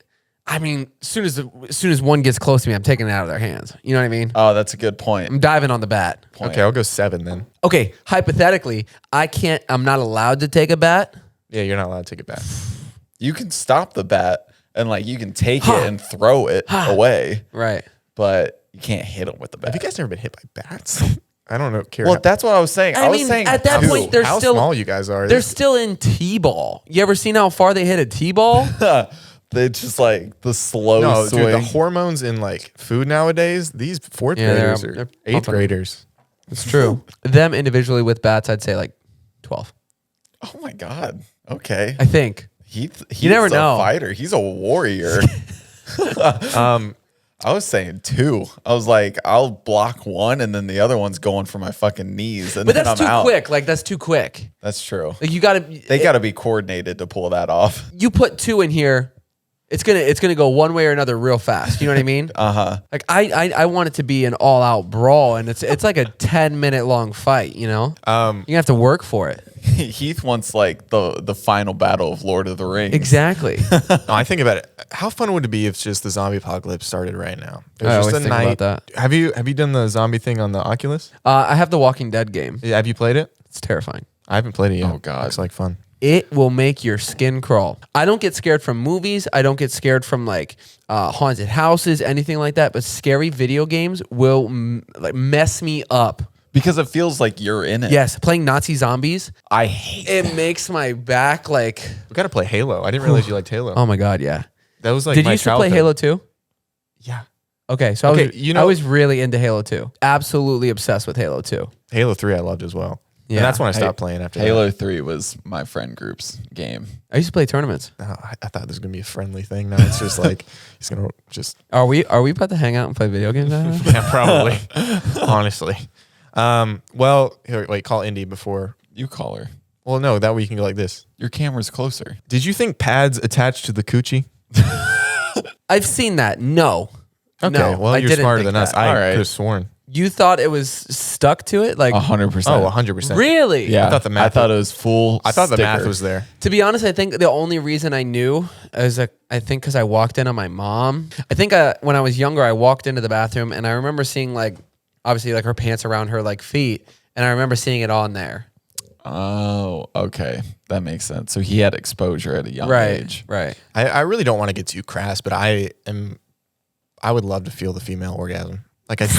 I mean, as soon as one gets close to me, I'm taking it out of their hands. You know what I mean? Oh, that's a good point. I'm diving on the bat. Okay, I'll go 7 then. Okay, hypothetically, I'm not allowed to take a bat. Yeah, you're not allowed to take it back. You can stop the bat and like you can take it and throw it away, Right. but you can't hit them with the bat. Have you guys never been hit by bats? I don't know. Well, that's what I was saying. I was mean, saying at that two. point, they're how still small you guys are. They're still in T-ball. You ever seen how far they hit a T-ball? They just like the slow no, swing. dude, the hormones in like food nowadays, these 4th Yeah, graders they're are 8th pumping. graders. It's true. Them individually with bats, I'd say like 12. Oh my god. Okay. I think. He's You never a know. fighter. He's a warrior. I was saying 2. I was like, I'll block one and then the other one's going for my fucking knees. And But then that's I'm too out. quick. Like that's too quick. That's true. Like you gotta. They got to be coordinated to pull that off. You put 2 in here, it's gonna go one way or another real fast. You know what I mean? Like I want it to be an all out brawl, and it's like a 10-minute long fight. You know, you have to work for it. Heath wants like the final battle of Lord of the Rings. Exactly. No, I think about it. How fun would it be if just the zombie apocalypse started right now? There's I just always a think night. about that. Have you done the zombie thing on the Oculus? I have the Walking Dead game. Yeah, have you played it? It's terrifying. I haven't played it yet. Oh, God. Looks like fun. It will make your skin crawl. I don't get scared from movies. I don't get scared from like haunted houses, anything like that. But scary video games will like mess me up. Because it feels like you're in it. Yes, playing Nazi zombies. I hate It makes my back like. We got to play Halo. I didn't realize you liked Halo. Oh my god, yeah. That was like Did you my used to play childhood. Halo 2? Yeah. Okay, so Okay, I was really into Halo 2. Absolutely obsessed with Halo 2. Halo 3 I loved as well. Yeah. And that's when I stopped playing after Halo 3 was my friend group's game. I used to play tournaments. that. Oh, I thought this was going to be a friendly thing. Now it's just like, he's going to just, Are we about to hang out and play video games now? yeah, probably. Honestly. Well, here, wait, call Indy before. You call her. Well, no, that way you can go like this. Your camera's closer. Did you think pads attached to the coochie? I've seen that. No. Okay, No, well, I you're didn't smarter think than us. that. I All right. could have sworn. You thought it was stuck to it? Like 100%. Oh, 100%. really? Yeah. I thought the math I thought was- it was full. I thought the math sticker. was there. To be honest, I think the only reason I knew is I think because I walked in on my mom. I think when I was younger, I walked into the bathroom and I remember seeing like obviously like her pants around her like feet, and I remember seeing it on there. Oh, okay. That makes sense. So he had exposure at a young age. Right. I really don't want to get too crass, but I would love to feel the female orgasm. Like Just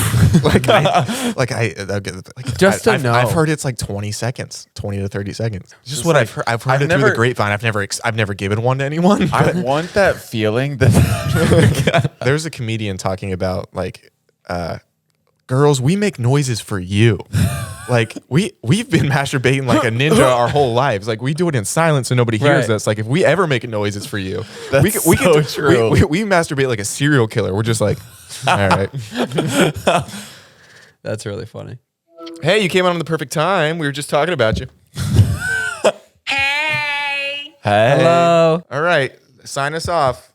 to I've, know. I've heard it's like 20 seconds, 20 to 30 seconds. Just what like- I've heard. I've heard I've it through never- the grapevine. I've never given one to anyone. I but want that feeling that there's a comedian talking about like, girls, we make noises for you. Like we've been masturbating like a ninja our whole lives. Like we do it in silence so nobody hears Right. us. Like if we ever make noises for you, That's we so true. We masturbate like a serial killer. We're just like, all right. That's really funny. Hey, you came on the perfect time. We were just talking about you. Hey! hey, Hello. All right, sign us off.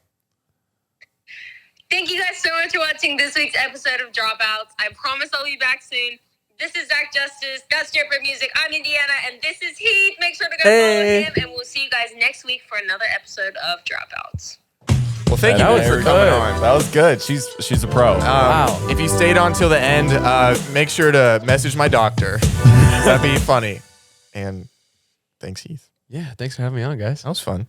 Thank you guys so much for watching this week's episode of Dropouts. I promise I'll be back soon. This is Zach Justice. That's Stripper Music. I'm Indiana, and this is Heath. Make sure to go Hey. follow him, and we'll see you guys next week for another episode of Dropouts. Well, thank you That was for good. coming on. that was good. She's a pro. Wow. If you stayed on till the end, make sure to message my doctor. That'd be funny. And thanks, Heath. Yeah. Thanks for having me on, guys. That was fun.